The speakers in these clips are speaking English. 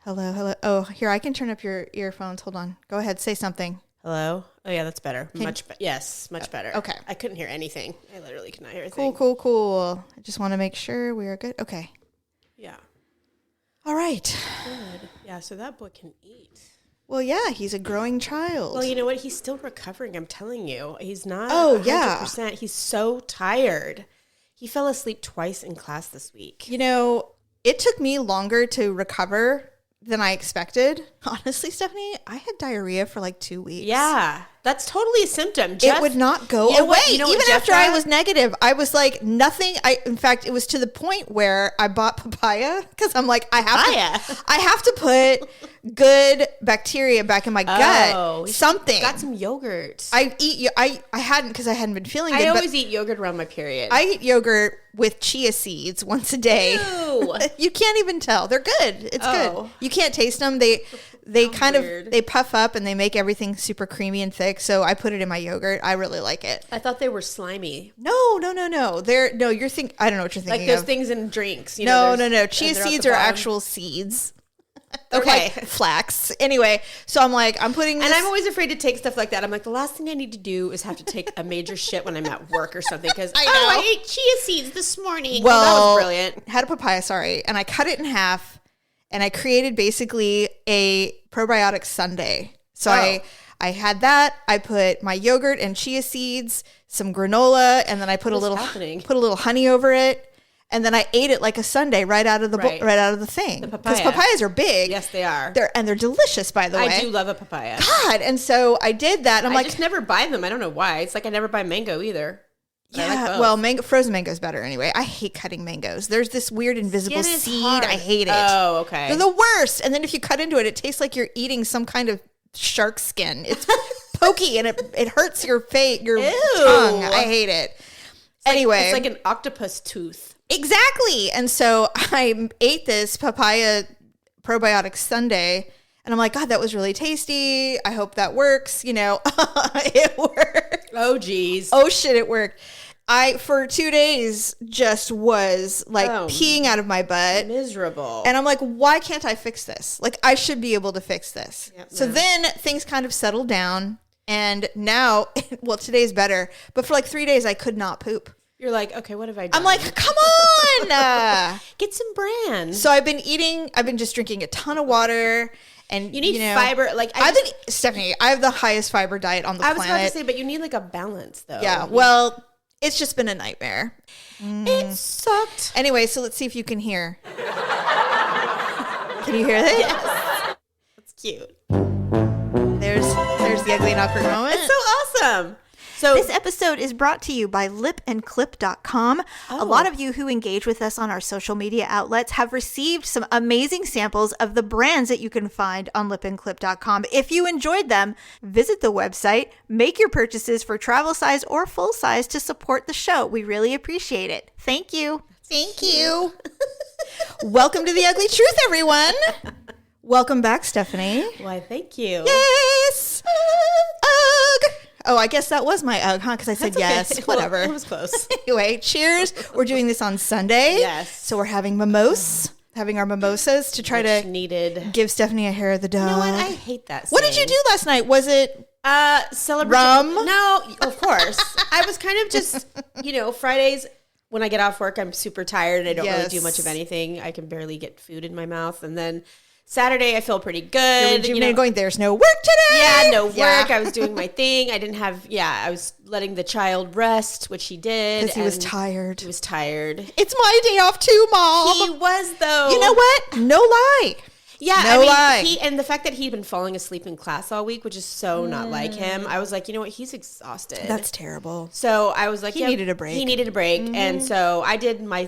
Hello, hello. Oh, here, I can turn up your earphones. Hold on. Go ahead. Say something. Hello? Oh, yeah, that's better. Yes, much better. Okay. I couldn't hear anything. I literally could not hear a thing. Cool. I just want to make sure we are good. Okay. Yeah. All right. Good. Yeah, so that boy can eat. Well, yeah, he's a growing child. Well, you know what? He's still recovering, I'm telling you. He's not 100%. He's so tired. He fell asleep twice in class this week. You know, it took me longer to recover than I expected. Honestly, Stephanie, I had diarrhea for like 2 weeks. Yeah, that's totally a symptom. It would not go away. Even after I was negative, I was like nothing. In fact, it was to the point where I bought papaya because I'm like, I have to put good bacteria back in my gut. Something. Got some yogurt. I hadn't because I hadn't been feeling good. I always eat yogurt around my period. I eat yogurt with chia seeds once a day. Ew. You can't even tell. They're good. It's good. You can't taste them. They kind of they puff up and they make everything super creamy and thick. So I put it in my yogurt. I really like it. I thought they were slimy. No. You're thinking. I don't know what you're thinking. Like those things in drinks. No. Chia seeds are actual seeds. Okay, like flax. Anyway, so I'm like, I'm putting this. And I'm always afraid to take stuff like that. I'm like, the last thing I need to do is have to take a major shit when I'm at work or something. Because I ate chia seeds this morning. Well, that was brilliant. Had a papaya, and I cut it in half, and I created basically a probiotic sundae. So I had that. I put my yogurt and chia seeds, some granola, and then I put a little honey over it. And then I ate it like a sundae right out of the thing. Because papayas are big. Yes, they are. They're delicious, by the way. I do love a papaya. God, and so I did that. And I just never buy them. I don't know why. It's like I never buy mango either. Yeah, well, frozen mango is better anyway. I hate cutting mangoes. There's this weird invisible seed. Hard. I hate it. Oh, okay. They're the worst. And then if you cut into it, it tastes like you're eating some kind of shark skin. It's pokey and it hurts your face, your tongue. I hate it. Anyway, it's like an octopus tooth. Exactly. And so I ate this papaya probiotic sundae and I'm like, God, that was really tasty. I hope that works. You know, it worked. Oh, geez. Oh, shit, it worked. I, for 2 days, just was like peeing out of my butt. Miserable. And I'm like, why can't I fix this? Like, I should be able to fix this. Yep, so then things kind of settled down. And now, well, today's better. But for like 3 days, I could not poop. You're like, okay, what have I done? I'm like, come on. Get some bran. So I've been just drinking a ton of water. And you need fiber. Like Stephanie, I have the highest fiber diet on the planet. I was about to say, but you need like a balance though. Yeah. Well, it's just been a nightmare. It sucked. Anyway, so let's see if you can hear. Can you hear that? Yes. That's cute. There's the ugly and awkward moment. It's so awesome. So this episode is brought to you by lipandclip.com. A lot of you who engage with us on our social media outlets have received some amazing samples of the brands that you can find on lipandclip.com. If you enjoyed them, visit the website, make your purchases for travel size or full size to support the show. We really appreciate it. Thank you. Thank you. Welcome to The Ugly Truth, everyone. Welcome back, Stephanie. Why, thank you. Yes. Ugh. Oh, I guess that was my ugh, huh? Because I said yes. Okay. Whatever. It was close. Anyway, cheers. We're doing this on Sunday. Yes. So we're having our mimosas to try to give Stephanie a hair of the dog. You know what? I hate that. What did you do last night? Was it rum? No, of course. I was kind of just, Fridays when I get off work, I'm super tired and I don't really do much of anything. I can barely get food in my mouth. And then Saturday, I feel pretty good. Going, there's no work today. Yeah, no work. I was doing my thing. I was letting the child rest, which he did. Because he was tired. He was tired. It's my day off too, Mom. He was, though. You know what? No lie. Yeah, no lie. And the fact that he'd been falling asleep in class all week, which is so not like him, I was like, you know what? He's exhausted. That's terrible. So I was like, he needed a break. He needed a break. Mm-hmm. And so I did my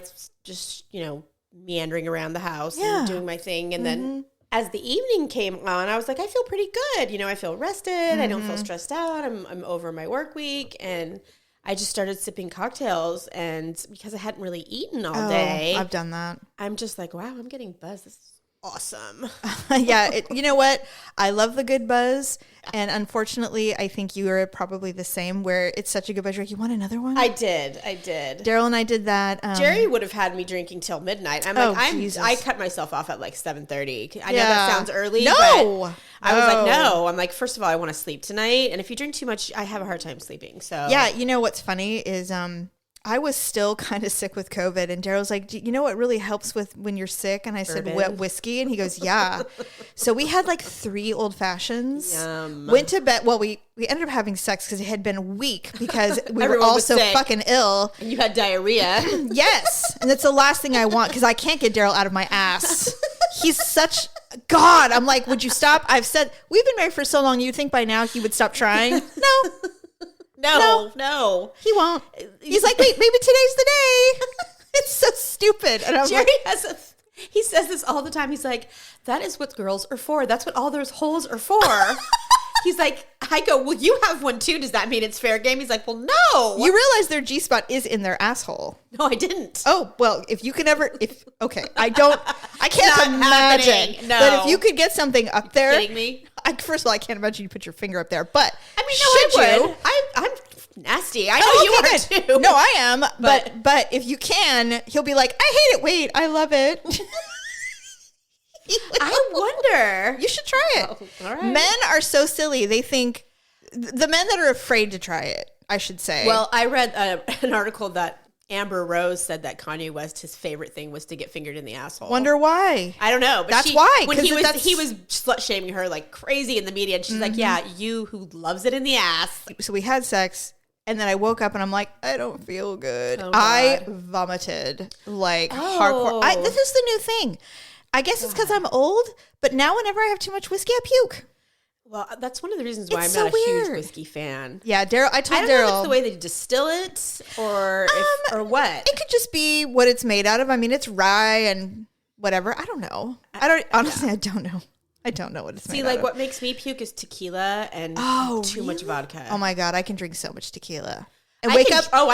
meandering around the house and doing my thing. And then as the evening came on, I was like, I feel pretty good. I feel rested. I don't feel stressed out. I'm over my work week. And I just started sipping cocktails. And because I hadn't really eaten all day. I've done that. I'm just like, wow, I'm getting buzzed. This is awesome. Yeah, you know what? I love the good buzz. And unfortunately, I think you are probably the same, where it's such a good buzz. You're like, you want another one? I did. Daryl and I did that. Jerry would have had me drinking till midnight. I cut myself off at like 7:30. I know that sounds early. No. But I was like, no. I'm like, first of all, I want to sleep tonight. And if you drink too much, I have a hard time sleeping. So yeah, you know what's funny is I was still kind of sick with COVID, and Daryl's like, you know what really helps with when you're sick? And I said, wet whiskey. And he goes, yeah. So we had like 3 old fashions. Yum. Went to bed. Well, we ended up having sex because it had been a week because we were all so fucking ill. And you had diarrhea. Yes. And that's the last thing I want, because I can't get Daryl out of my ass. He's such... God, I'm like, would you stop? I've said, we've been married for so long, you'd think by now he would stop trying. No. He won't. He's like, wait, maybe today's the day. It's so stupid. And I'm Jerry like, he says this all the time. He's like, that is what girls are for. That's what all those holes are for. He's like, I go, well, you have one too. Does that mean it's fair game? He's like, well, no. You realize their G-spot is in their asshole. No, I didn't. Oh, well, if you can ever, I can't imagine that if you could get something up there. Are you kidding me? First of all, I can't imagine you put your finger up there, but I mean, no, I would. I'm nasty. I know you are too. No, I am. But if you can, he'll be like, I hate it. Wait, I love it. I wonder. You should try it. Oh, all right. Men are so silly. They think the men that are afraid to try it, I should say. Well, I read an article that Amber Rose said that Kanye West, his favorite thing was to get fingered in the asshole. Wonder why? I don't know. But that's why. When he was slut shaming her like crazy in the media, and she's like, "Yeah, you who loves it in the ass." So we had sex, and then I woke up and I'm like, I don't feel good. Oh, I vomited like hardcore. This is the new thing. I guess it's because I'm old, but now whenever I have too much whiskey, I puke. Well, that's one of the reasons why It's I'm not so a huge weird. whiskey fan. Yeah, Daryl. I don't know if it's the way they distill it or what. It could just be what it's made out of. I mean, it's rye and whatever. I don't know. I don't know. I don't know what it's made out of. See, like what makes me puke is tequila and too much vodka. Oh my God, I can drink so much tequila. And I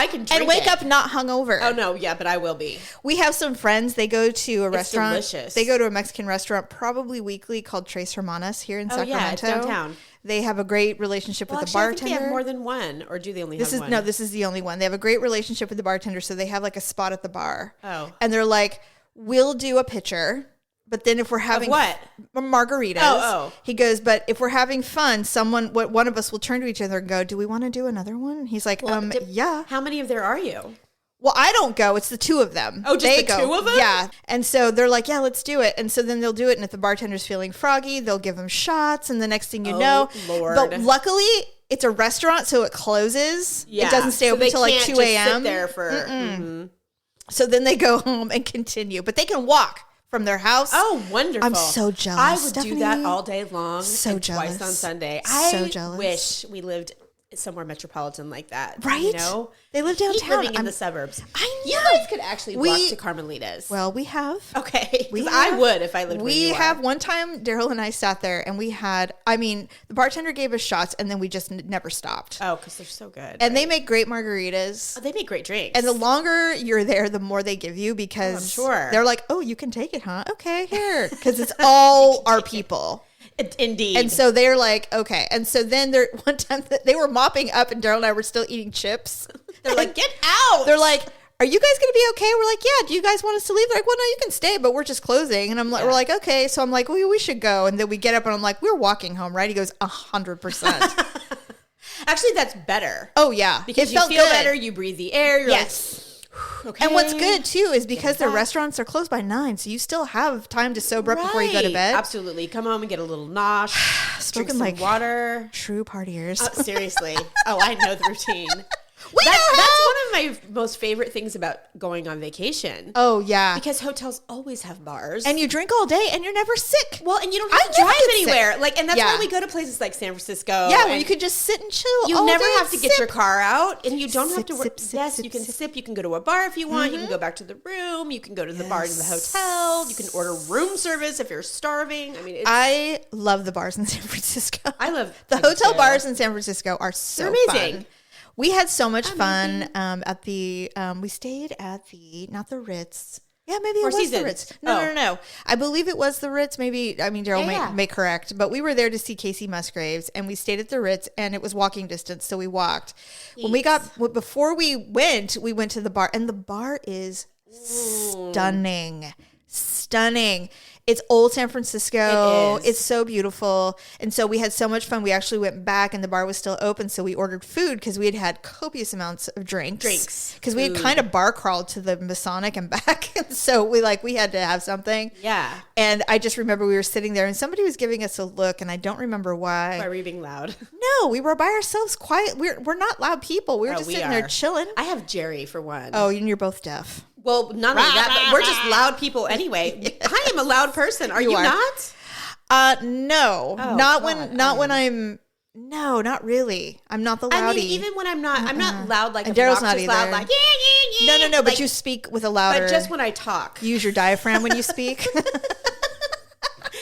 can drink and wake up not hungover. Oh no, yeah, but I will be. We have some friends. They go to a restaurant. Delicious. They go to a Mexican restaurant probably weekly called Tres Hermanas here in Sacramento. Yeah, it's downtown. They have a great relationship with the bartender. I think they have more than one, or do they only have one? No, this is the only one. They have a great relationship with the bartender, so they have like a spot at the bar. Oh, and they're like, we'll do a pitcher. But then if we're having what? Margaritas, he goes, but if we're having fun, one of us will turn to each other and go, do we want to do another one? And he's like, yeah. How many of there are you? Well, I don't go. It's the 2 of them. Oh, just the 2 of them? Yeah. And so they're like, yeah, let's do it. And so then they'll do it. And if the bartender's feeling froggy, they'll give him shots. And the next thing you know. Lord. But luckily, it's a restaurant, so it closes. Yeah. It doesn't stay open until like 2 a.m. Sit there for. So then they go home and continue. But they can walk from their house. Oh, wonderful. I'm so jealous. I would Stephanie, do that all day long. So jealous. Twice on Sunday. So jealous. I wish we lived somewhere metropolitan like that. Right? You know? They live downtown. Living in the suburbs. I know. You guys could actually walk to Carmelita's. Well, we have. Okay. I would if I lived where you are. We have. One time, Daryl and I sat there and we had, the bartender gave us shots and then we just never stopped. Oh, because they're so good. And they make great margaritas. Oh, they make great drinks. And the longer you're there, the more they give you because I'm sure. They're like, oh, you can take it, huh? Okay, here. Because it's all our people. Indeed. And so they're like, okay. And so then one time they were mopping up and Daryl and I were still eating chips. They're like, get out. They're like, are you guys going to be okay? We're like, yeah. Do you guys want us to leave? They're like, well, no, you can stay, but we're just closing. And we're like, okay. So I'm like, well, we should go. And then we get up and I'm like, we're walking home, right? He goes, 100%. Actually, that's better. Oh, yeah. Because you feel better. You breathe the air. You're yes. Like, okay. And what's good too is because their restaurants are closed by 9, so you still have time to sober up before you go to bed. Absolutely. Come home and get a little nosh. Drink some like water. True partiers. Seriously. I know the routine. That's one of my most favorite things about going on vacation. Oh, yeah. Because hotels always have bars. And you drink all day and you're never sick. Well, and you don't have to drive anywhere. And that's why we go to places like San Francisco. Yeah, where you can just sit and chill. You all never day have to get your car out and you don't have to work. Yes, you can sip. You can go to a bar if you want. You can go back to the room. You can go to the bar in the hotel. You can order room service if you're starving. I love the bars in San Francisco. I love the hotel bars in San Francisco are so amazing. Fun. We had so much fun at the, we stayed at not the Ritz, Yeah, maybe it was seasons. the Ritz. No. I believe it was the Ritz. Maybe, I mean, Daryl may correct, but we were there to see Casey Musgraves, and we stayed at the Ritz, and it was walking distance, so we walked. Before we went to the bar, and the bar is stunning. It's old San Francisco. It's so beautiful. And so we had so much fun. We actually went back and the bar was still open. So we ordered food because we had copious amounts of drinks. Because we had kind of bar crawled to the Masonic and back. And so we had to have something. Yeah. And I just remember we were sitting there and somebody was giving us a look and I don't remember why. Why were you being loud? No, we were by ourselves quiet. We're not loud people. We were just sitting there chilling. I have Jerry for one. Oh, and you're both deaf. Well, not only that, but we're just loud people anyway. Yeah. I am a loud person. Are you not? No. Oh, not really. I'm not the loudie. I mean, even when I'm not loud like Daryl's not either. Loud like yeah. No, but you speak with a louder. But just when I talk. Use your diaphragm when you speak.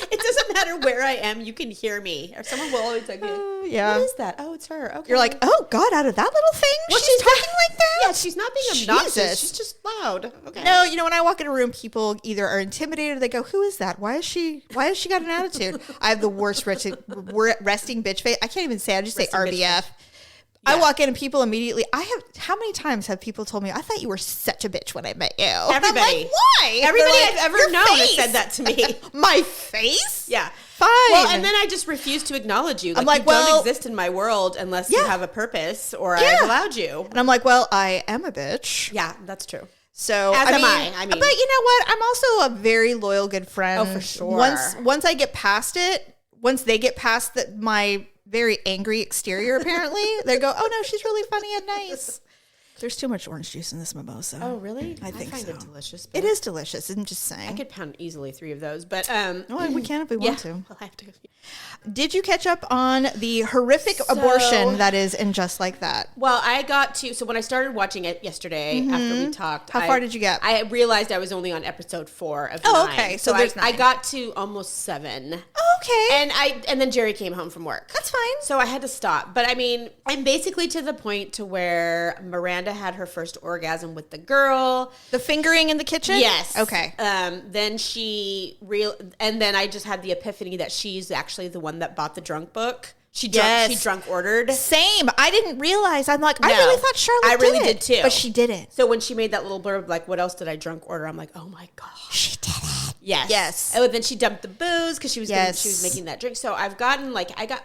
It doesn't matter where I am, you can hear me. Or someone will always like, yeah. What is that? Oh, it's her. Okay. You're like, oh God, out of that little thing? Well, she's talking like that? Yeah, she's not being obnoxious. She's just loud. Okay. No, when I walk in a room, people either are intimidated or they go, who is that? Why has she got an attitude? I have the worst resting bitch face. I can't even say it. I just say RBF. Yeah. I walk in and people immediately, how many times have people told me, I thought you were such a bitch when I met you? Everybody. I'm like, why? Everybody I've ever known has said that to me. My face? Yeah. Fine. Well, and then I just refuse to acknowledge you. Like, you don't exist in my world unless you have a purpose or I've allowed you. And I'm like, well, I am a bitch. Yeah, that's true. So I mean, but you know what? I'm also a very loyal, good friend. Oh, for sure. Once I get past it, once they get past my very angry exterior, apparently, they go, oh no, she's really funny and nice. There's too much orange juice in this mimosa. Oh, really? I think find so. It delicious. It is delicious. I'm just saying. I could pound easily 3 of those, but we can if we want to. I'll have to. Did you catch up on the horrific abortion that is in Just Like That? Well, I got to, so when I started watching it yesterday after we talked. How far did you get? I realized I was only on episode 4 of 9. Oh, okay. So there's 9. I got to almost 7. Okay. And then Jerry came home from work. That's fine. So I had to stop. But I mean, I'm basically to the point to where Miranda had her first orgasm with the girl. The fingering in the kitchen? Yes. Okay. Then and then I just had the epiphany that she's actually the one that bought the drunk book. She drunk ordered. Same. I didn't realize. I'm like, I really thought Charlotte did. I really did too. But she didn't. So when she made that little blurb, like, what else did I drunk order? I'm like, oh my gosh. She did it. Yes. And then she dumped the booze because she was making that drink. So I've gotten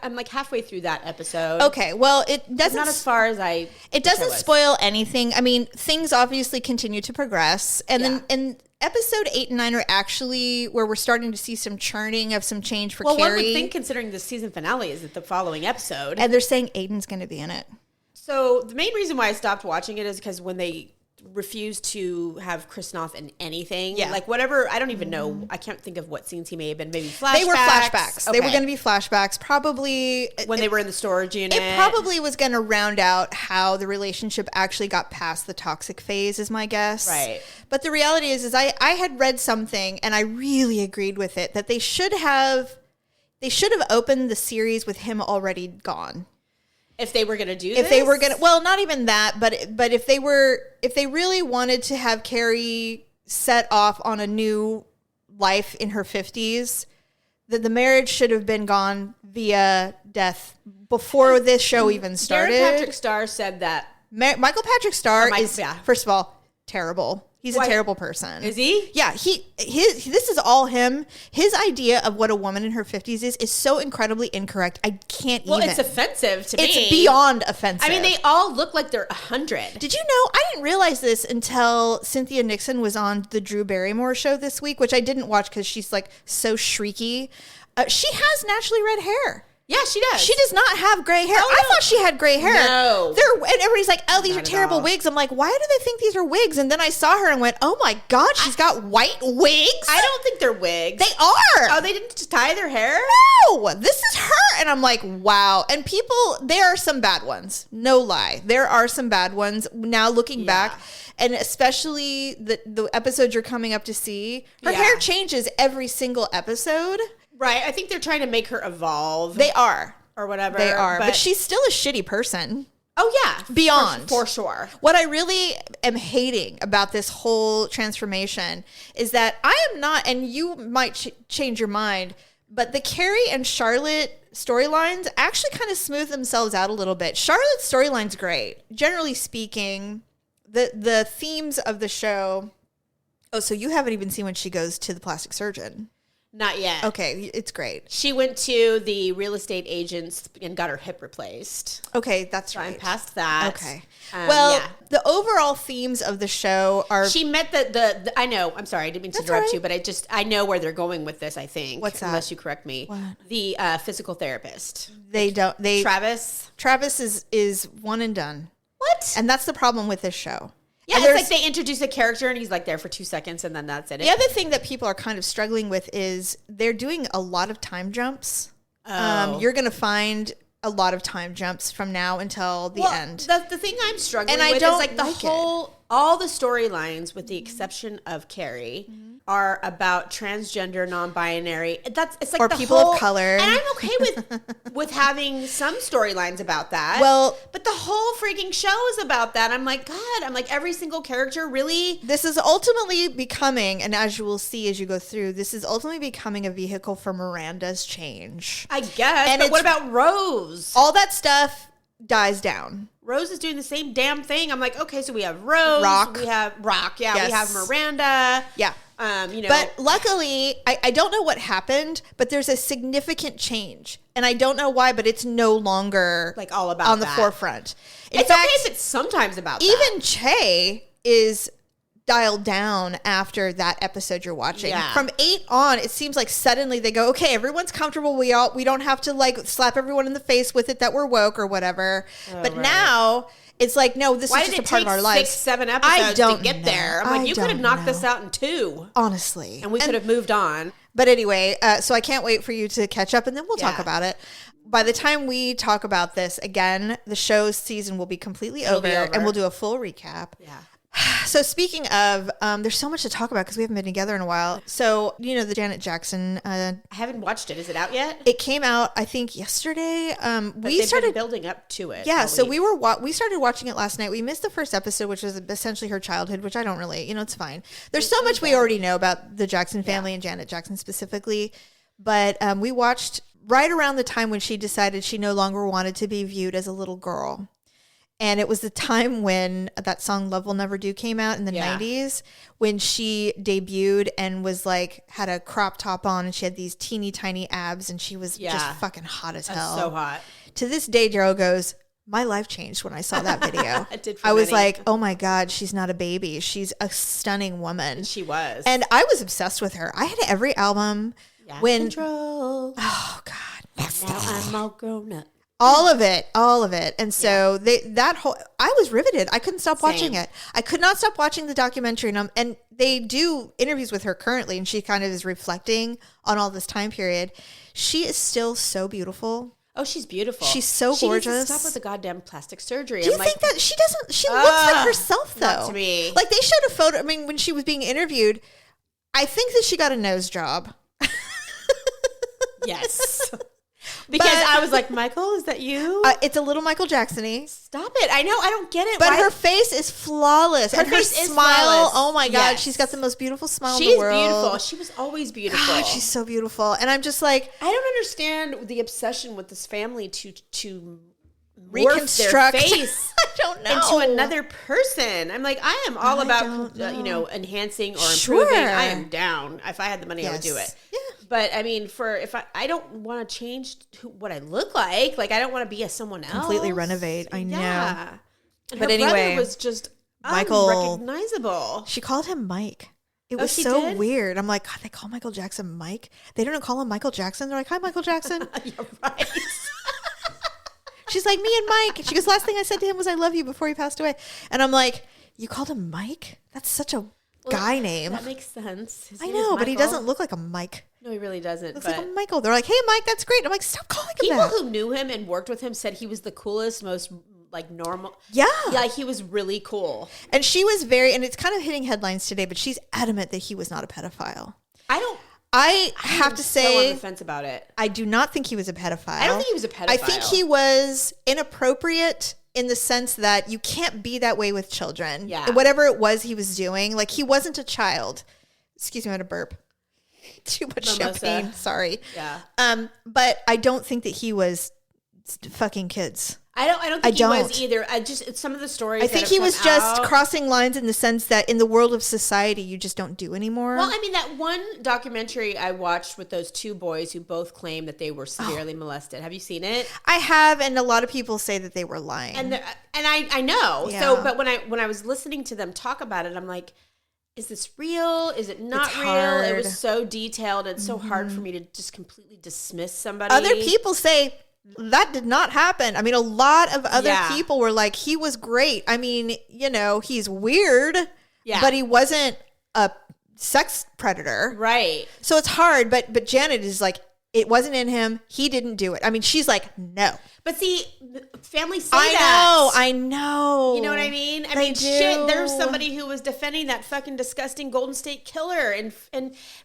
I'm like halfway through that episode. Okay. Well, it doesn't. Not as far as I. It doesn't spoil anything. I mean, things obviously continue to progress, and then episode 8 and 9 are actually where we're starting to see some churning of some change for Carrie. Well, one would think, considering the season finale is the following episode, and they're saying Aiden's going to be in it. So the main reason why I stopped watching it is because when they refused to have Chris Noth in anything, like whatever, I don't even know. I can't think of what scenes he may have been. Maybe flashbacks. They were flashbacks. Okay. They were going to be flashbacks. Probably when they were in the storage unit. It probably was going to round out how the relationship actually got past the toxic phase, is my guess. Right. But the reality is I had read something and I really agreed with it that they should have opened the series with him already gone. If they were going to do this? If they were going to, well, not even that, but if they really wanted to have Carrie set off on a new life in her 50s, that the marriage should have been gone via death before this show even started. Darren Patrick Starr said that. Michael Patrick Starr is, first of all, terrible. He's a terrible person. Is he? Yeah. This is all him. His idea of what a woman in her 50s is so incredibly incorrect. I can't even. Well, it's offensive to me. It's beyond offensive. I mean, they all look like they're 100. Did you know? I didn't realize this until Cynthia Nixon was on the Drew Barrymore show this week, which I didn't watch because she's like so shrieky. She has naturally red hair. Yeah, she does. She does not have gray hair. I thought she had gray hair. No. And everybody's like, oh, these are terrible wigs. I'm like, why do they think these are wigs? And then I saw her and went, oh my God, she's got white wigs? I don't think they're wigs. They are. Oh, they didn't just tie their hair? No, this is her. And I'm like, wow. And people, there are some bad ones. No lie. There are some bad ones. Now looking back, and especially the episodes you're coming up to see, her hair changes every single episode. Right. I think they're trying to make her evolve. They are. Or whatever. They are. But she's still a shitty person. Oh, yeah. Beyond. For sure. What I really am hating about this whole transformation is that I am not, and you might change your mind, but the Carrie and Charlotte storylines actually kind of smooth themselves out a little bit. Charlotte's storyline's great. Generally speaking, the themes of the show. Oh, so you haven't even seen when she goes to the plastic surgeon. Not yet. Okay, it's great. She went to the real estate agents and got her hip replaced. Okay, that's So right. I'm past that. Okay. Well, yeah. the overall themes of the show are... She met the I know, I'm sorry, I didn't mean to That's interrupt all you, but I know where they're going with this, I think. What's that? Unless you correct me. What? The physical therapist. Travis is one and done. What? And that's the problem with this show. Yeah, And it's there's- like they introduce a character and he's like there for 2 seconds and then that's it. The other thing that people are kind of struggling with is they're doing a lot of time jumps. You're going to find a lot of time jumps from now until the end. The thing I'm struggling And I with don't is like the like all the storylines, with the exception of Carrie, are about transgender, non-binary. It's like Or the people whole, of color. and I'm okay with having some storylines about that. Well, but the whole freaking show is about that. I'm like, God, every single character really. this is ultimately becoming, and as you will see as you go through, this is ultimately becoming a vehicle for Miranda's change. I guess. And But what it's- about Rose? All that stuff dies down. Rose is doing the same damn thing. I'm like, okay, so we have Rose, Rock. we have Rock, yeah, Yes. we have Miranda, Yeah. But But luckily, I don't know what happened, but there's a significant change. And I don't know why, but it's no longer like all about on the that. forefront. In It's fact, okay if it's sometimes about that. even Che is dialed down after that episode you're watching. Yeah. From 8 on, it seems like suddenly they go, okay, everyone's comfortable. We don't have to like slap everyone in the face with it that we're woke or whatever. But right. now it's like, no, this Why is did just a it part take of our lives. 6-7 I episodes don't to get know. there? I'm like, I you could have don't knocked know. this out in 2, Honestly. and we could have moved on. But anyway, so I can't wait for you to catch up and then we'll talk Yeah. about it. By the time we talk about this again, the show's season will be completely over, be over. and we'll do a full recap. Yeah. So speaking of, there's so much to talk about because we haven't been together in a while. So, the Janet Jackson, I haven't watched it. Is it out yet? it came out, I think, yesterday. But We they've started been building up to it. Yeah, all so week. we started watching it last night. We missed the first episode, which was essentially her childhood, which I don't really, it's fine. There's so much we already know about the Jackson family and Janet Jackson specifically. But we watched right around the time when she decided she no longer wanted to be viewed as a little girl. And it was the time when that song Love Will Never Do came out in the 90s, when she debuted and was like, had a crop top on and she had these teeny tiny abs and she was just fucking hot as hell. so hot. To this day, Daryl goes, my life changed when I saw that video. It did for I was many. like, oh my God, she's not a baby. She's a stunning woman. She was. And I was obsessed with her. I had every album when, Control. oh God, Now I'm all grown up. all of it. And so I was riveted. I couldn't stop watching Same. it. I could not stop watching the documentary. And they do interviews with her currently, and she kind of is reflecting on all this time period. She is still so beautiful. Oh, she's beautiful. She's so She needs gorgeous. to stop with the goddamn plastic surgery. Do you think that she doesn't? She looks like herself, though. not to me. Like they showed a photo. I mean, when she was being interviewed, I think that she got a nose job. Yes. Because I was like, Michael, is that you? It's a little Michael Jackson-y. Stop it. I know. I don't get it. But Why? her face is flawless. Her and her face is smile, flawless. oh my God, Yes. she's got the most beautiful smile in She's the world. beautiful. She was always beautiful. God, she's so beautiful. And I'm just like, I don't understand the obsession with this family to reconstruct morph their face I don't know. into another person. I'm like, I am all I about don't know. enhancing or Sure. improving. I am down. If I had the money, I would do it. Yeah. But I mean, I don't want to change what I look like. Like I don't want to be as someone else. Completely renovate. I know. Yeah. And But her anyway, brother was just Michael- unrecognizable. She called him Mike. It was she so did? weird. I'm like, God, they call Michael Jackson Mike. They don't call him Michael Jackson. They're like, hi, Michael Jackson. You're right. She's like, me and Mike. She goes, last thing I said to him was I love you before he passed away. And I'm like, you called him Mike? That's such a guy name. That makes sense. His I name is know, but he Michael. doesn't look like a Mike. No, he really doesn't. He looks but like a Michael. They're like, hey, Mike, that's great. I'm like, stop calling him people that. who knew him and worked with him said he was the coolest, most like normal. Yeah. Yeah, he was really cool. And she was very, and it's kind of hitting headlines today, but she's adamant that he was not a pedophile. I have to so on say, the fence about it. I do not think he was a pedophile. I don't think he was a pedophile. I think he was inappropriate in the sense that you can't be that way with children. Yeah. Whatever it was he was doing, like he wasn't a child. Excuse me, I had a burp. Too much champagne. Sorry. Yeah. But I don't think that he was fucking kids. I don't think he was either. It's some of the stories. I think he was just crossing lines in the sense that in the world of society, you just don't do anymore. Well, I mean, that one documentary I watched with those two boys who both claim that they were severely molested. Have you seen it? I have, and a lot of people say that they were lying. And I know. Yeah. So, but when I was listening to them talk about it, I'm like, is this real? Is it not It's real? hard. It was so detailed. It's so hard for me to just completely dismiss somebody. Other people say that did not happen. I mean, a lot of other people were like, he was great. I mean, he's weird, but he wasn't a sex predator. Right. So it's hard, but Janet is like, it wasn't in him. He didn't do it. I mean, she's like, no. But see, families say that. I know. You know what I mean? I mean, shit, there's somebody who was defending that fucking disgusting Golden State Killer and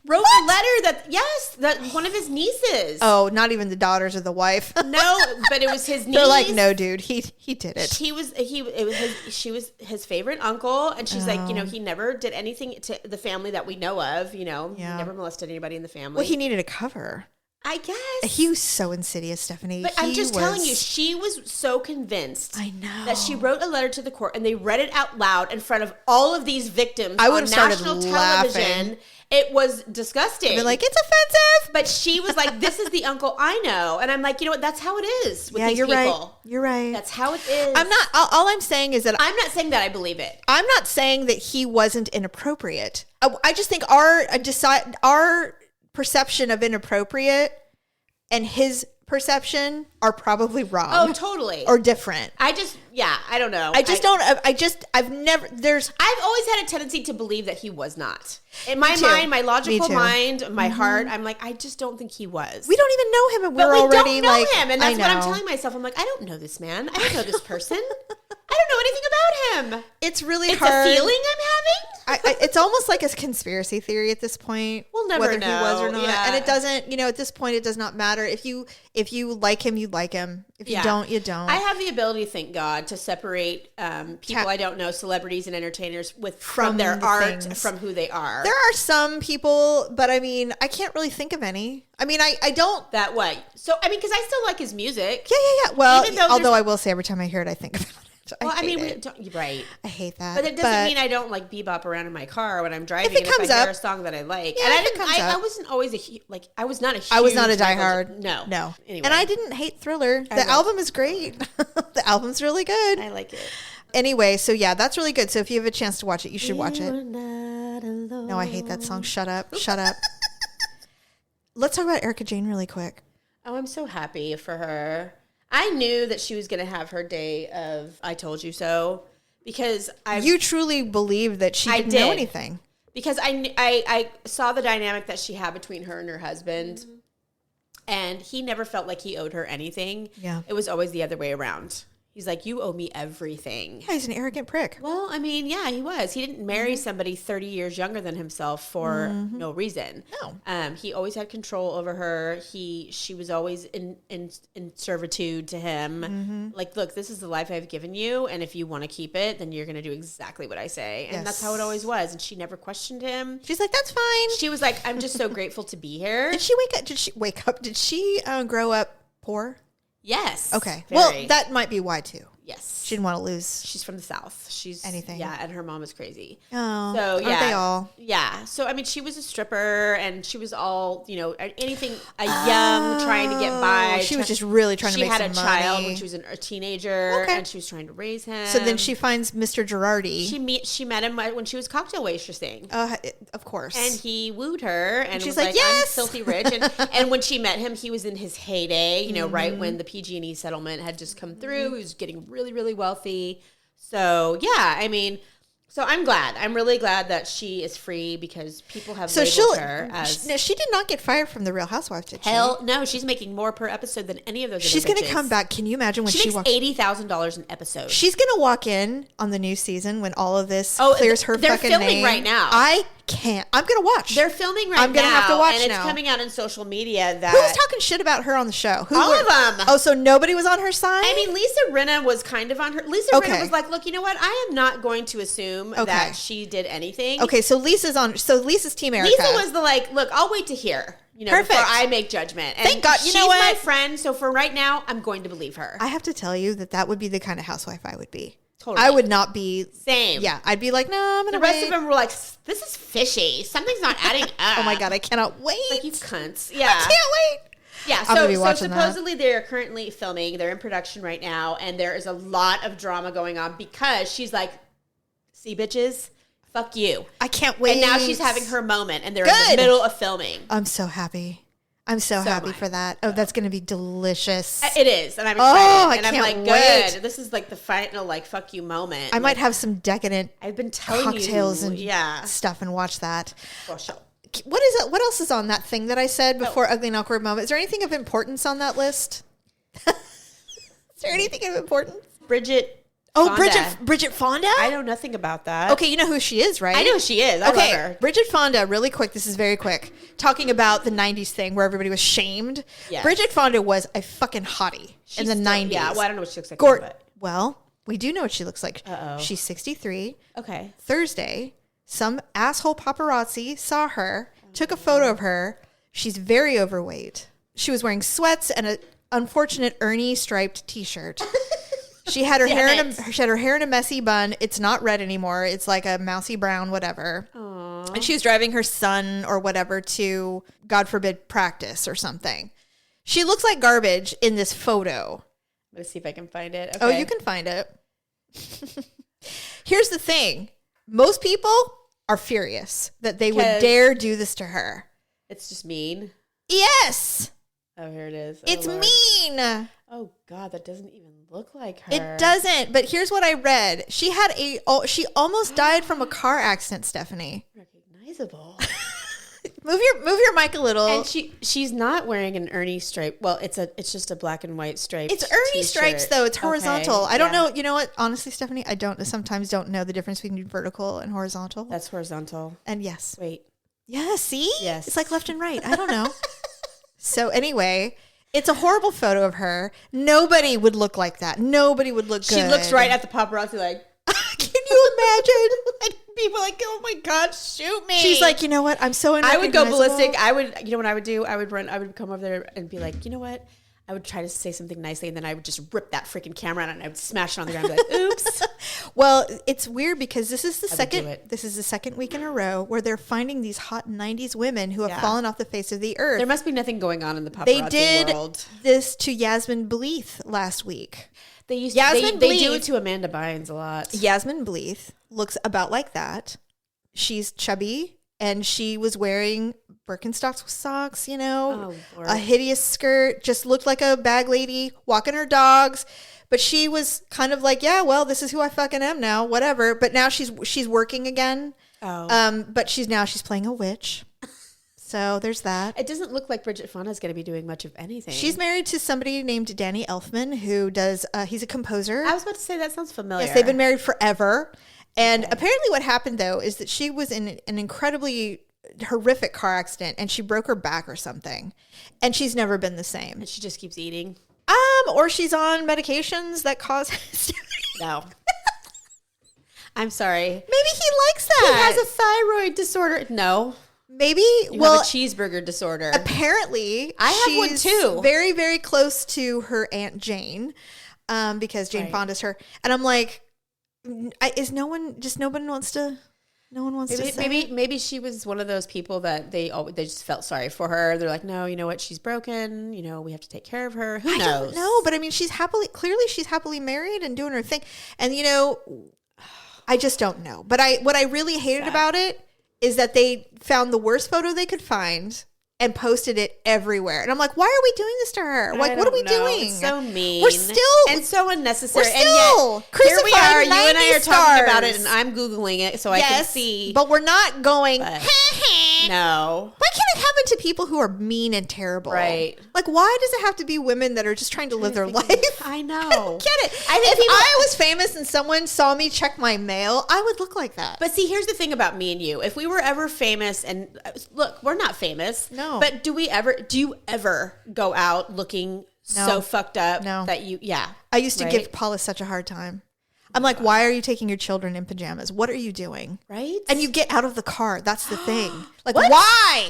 wrote a letter that one of his nieces. Oh, not even the daughters or the wife. No, but it was his niece. They're like, no, dude, he did it. She was his favorite uncle, and she's like, he never did anything to the family that we know of. He never molested anybody in the family. Well, he needed a cover. I guess. He was so insidious, Stephanie. But I'm just telling you, she was so convinced that she wrote a letter to the court and they read it out loud in front of all of these victims on national television. It was disgusting. They're like, it's offensive. But she was like, this is the uncle I know. And I'm like, you know what? That's how it is with these people. Right. You're right. That's how it is. I'm not, all I'm saying is that I'm not saying that I believe it. I'm not saying that he wasn't inappropriate. I just think our perception of inappropriate and his perception are probably wrong. Oh, totally. Or different. I don't know. I've always had a tendency to believe that he was not. In my mind, my logical mind, my heart, I'm like, I just don't think he was. We don't even know him, and we're already like, we don't know him, and that's what I'm telling myself. I'm like, I don't know this man. I don't know this person. I don't know anything about him. It's really hard. It's a feeling I'm having. It's almost like a conspiracy theory at this point. We'll never whether know. He was or not. Yeah. And it doesn't, at this point, it does not matter. If you like him, you like him. If you don't, you don't. I have the ability, thank God, to separate people I don't know, celebrities and entertainers, from their art, from who they are. There are some people, but I mean, I can't really think of any. I mean, I don't. That way. So, I mean, because I still like his music. Yeah. Well, although I will say every time I hear it, I think about it. Right. I hate that. But it doesn't mean I don't like bebop around in my car when I'm driving. If I hear a song that I like, and I wasn't always I was not a diehard. No. Anyway. And I didn't hate Thriller. The album is great. The album's really good. I like it. Anyway, so yeah, that's really good. So if you have a chance to watch it, you should watch it. Not alone. No, I hate that song. Shut up. Shut up. Let's talk about Erica Jane really quick. Oh, I'm so happy for her. I knew that she was going to have her day of I told you so because you truly believe that she didn't know anything. Because I saw the dynamic that she had between her and her husband, and he never felt like he owed her anything. Yeah. It was always the other way around. He's like, you owe me everything. Yeah, he's an arrogant prick. Well, I mean, yeah, he was. He didn't marry somebody 30 years younger than himself for no reason. No. He always had control over her. She was always in servitude to him. Like, look, this is the life I've given you, and if you want to keep it, then you're going to do exactly what I say. And that's how it always was. And she never questioned him. She's like, that's fine. She was like, I'm just so grateful to be here. Did she wake up? Did she grow up poor? Yes. Okay. Very. Well, that might be why too. Yes. She didn't want to lose. She's from the South. She's anything. Yeah, and her mom is crazy. Oh, so yeah, aren't they all? Yeah. So I mean, she was a stripper, and she was all anything young trying to get by. She was just really trying to make some money. She had a child when she was a teenager, and she was trying to raise him. So then she finds Mr. Girardi. She met him when she was cocktail waitressing. Of course. And he wooed her, and she's was like, yes, I'm filthy rich. And when she met him, he was in his heyday. Right when the PG&E settlement had just come through, he was getting really, really wealthy. So yeah, I mean, so I'm glad. I'm really glad that she is free because people have labeled her as. She did not get fired from the Real Housewives, did she? Hell no, she's making more per episode than any of those. She's going to come back. Can you imagine when she makes $80,000 an episode? She's going to walk in on the new season when all of this clears her fucking name. They're filming right now. I can't. I'm going to watch. They're filming right now. I'm going to have to watch and now. it's coming out in social media that... Who was talking shit about her on the show? All of them. Oh, so nobody was on her side? I mean, Lisa Rinna was kind of on her... Lisa Rinna was like, look, you know what? I am not going to assume that she did anything. Okay, so Lisa's on... So Lisa's team Erica. Lisa was the like, look, I'll wait to hear, before I make judgment. And thank God. You know what? She's my friend, so for right now, I'm going to believe her. I have to tell you that would be the kind of housewife I would be. Totally. I would not be... Same. Yeah, I'd be like, no, I'm going to The rest of them were like, this is fishy. Something's not adding up. Oh my God, I cannot wait. Like, you cunts. Yeah. I can't wait. Yeah, so supposedly they're currently filming. They're in production right now, and there is a lot of drama going on because she's like, see, bitches, fuck you. I can't wait. And now she's having her moment, and they're in the middle of filming. I'm so happy. I'm so happy for that. Oh, that's going to be delicious. It is, and I'm excited. I'm like, wait. Good. This is like the final, like, fuck you moment. I might have some decadent I've been telling cocktails you, and stuff and watch that. For sure. What is it? What else is on that thing that I said before Ugly and Awkward Moment? Is there anything of importance on that list? Is there anything of importance? Bridget. Oh, Fonda. Bridget Fonda? I know nothing about that. Okay, you know who she is, right? I know who she is. I love her. Bridget Fonda, really quick. This is very quick. Talking about the 90s thing where everybody was shamed. Yes. Bridget Fonda was a fucking hottie in the 90s. Yeah, well, I don't know what she looks like. But. Well, we do know what she looks like. Uh-oh. She's 63. Okay. Thursday, some asshole paparazzi saw her, took a photo of her. She's very overweight. She was wearing sweats and an unfortunate Ernie striped t-shirt. She had her hair in a messy bun. It's not red anymore. It's like a mousy brown, whatever. Aww. And she was driving her son or whatever to, God forbid, practice or something. She looks like garbage in this photo. Let's see if I can find it. Okay. Oh, you can find it. Here's the thing. Most people are furious that they would dare do this to her. It's just mean. Yes. Oh, here it is. It's mean. Oh God, that doesn't even look like her. It doesn't. But here's what I read. She almost died from a car accident, Stephanie. Recognizable. Move your mic a little. And she's not wearing an Ernie stripe. Well, it's just a black and white stripe. It's Ernie stripes though. It's horizontal. Okay, I don't know. You know what? Honestly, Stephanie, I sometimes don't know the difference between vertical and horizontal. That's horizontal. And yes. Wait. Yeah, see? Yes. It's like left and right. I don't know. So anyway, it's a horrible photo of her. Nobody would look like that. Nobody would look good. She looks right at the paparazzi like, can you imagine? And people are like, oh my God, shoot me. She's like, you know what? I'm so I would go ballistic. You know what I would do? I would come over there and be like, you know what? I would try to say something nicely, and then I would just rip that freaking camera out and I would smash it on the ground and be like, oops. Well, it's weird because this is the second week in a row where they're finding these hot 90s women who have fallen off the face of the earth. There must be nothing going on in the paparazzi world. They did this to Yasmin Bleeth last week. They do it to Amanda Bynes a lot. Yasmin Bleeth looks about like that. She's chubby, and she was wearing Birkenstocks with socks, a hideous skirt, just looked like a bag lady walking her dogs. But she was kind of like, yeah, well, this is who I fucking am now, whatever. But now she's working again. Oh. But she's playing a witch. So there's that. It doesn't look like Bridget Fonda is going to be doing much of anything. She's married to somebody named Danny Elfman, who does, he's a composer. I was about to say, that sounds familiar. Yes, they've been married forever. And apparently what happened, though, is that she was in an incredibly horrific car accident, and she broke her back or something. And she's never been the same. And she just keeps eating. Or she's on medications that cause... No. I'm sorry. Maybe he likes that. He has a thyroid disorder. No. Maybe. You have a cheeseburger disorder. Apparently, I have one too. Very, very close to her Aunt Jane, because Jane Fonda's her. And I'm like, no one wants to say. Maybe she was one of those people that they just felt sorry for her. They're like, no, you know what? She's broken. We have to take care of her. Who knows? I don't know, but I mean, she's happily married and doing her thing. And I just don't know. But what I really hated about it is that they found the worst photo they could find and posted it everywhere. And I'm like, why are we doing this to her? Like, what are we doing? It's so mean. We're still... And so unnecessary. We're still and yet, here we are. You and I are talking about stars. it, and I'm Googling it so I can see. But we're not going, No. Why can't it happen to people who are mean and terrible? Right. Like, why does it have to be women that are just trying to live their life? I know. I don't get it. If I was famous and someone saw me check my mail, I would look like that. But see, here's the thing about me and you. If we were ever famous, and look, we're not famous. No. But do you ever go out looking so fucked up that you, I used to give Paula such a hard time. I'm like, why are you taking your children in pajamas? What are you doing? Right. And you get out of the car. That's the thing. Like, What? why?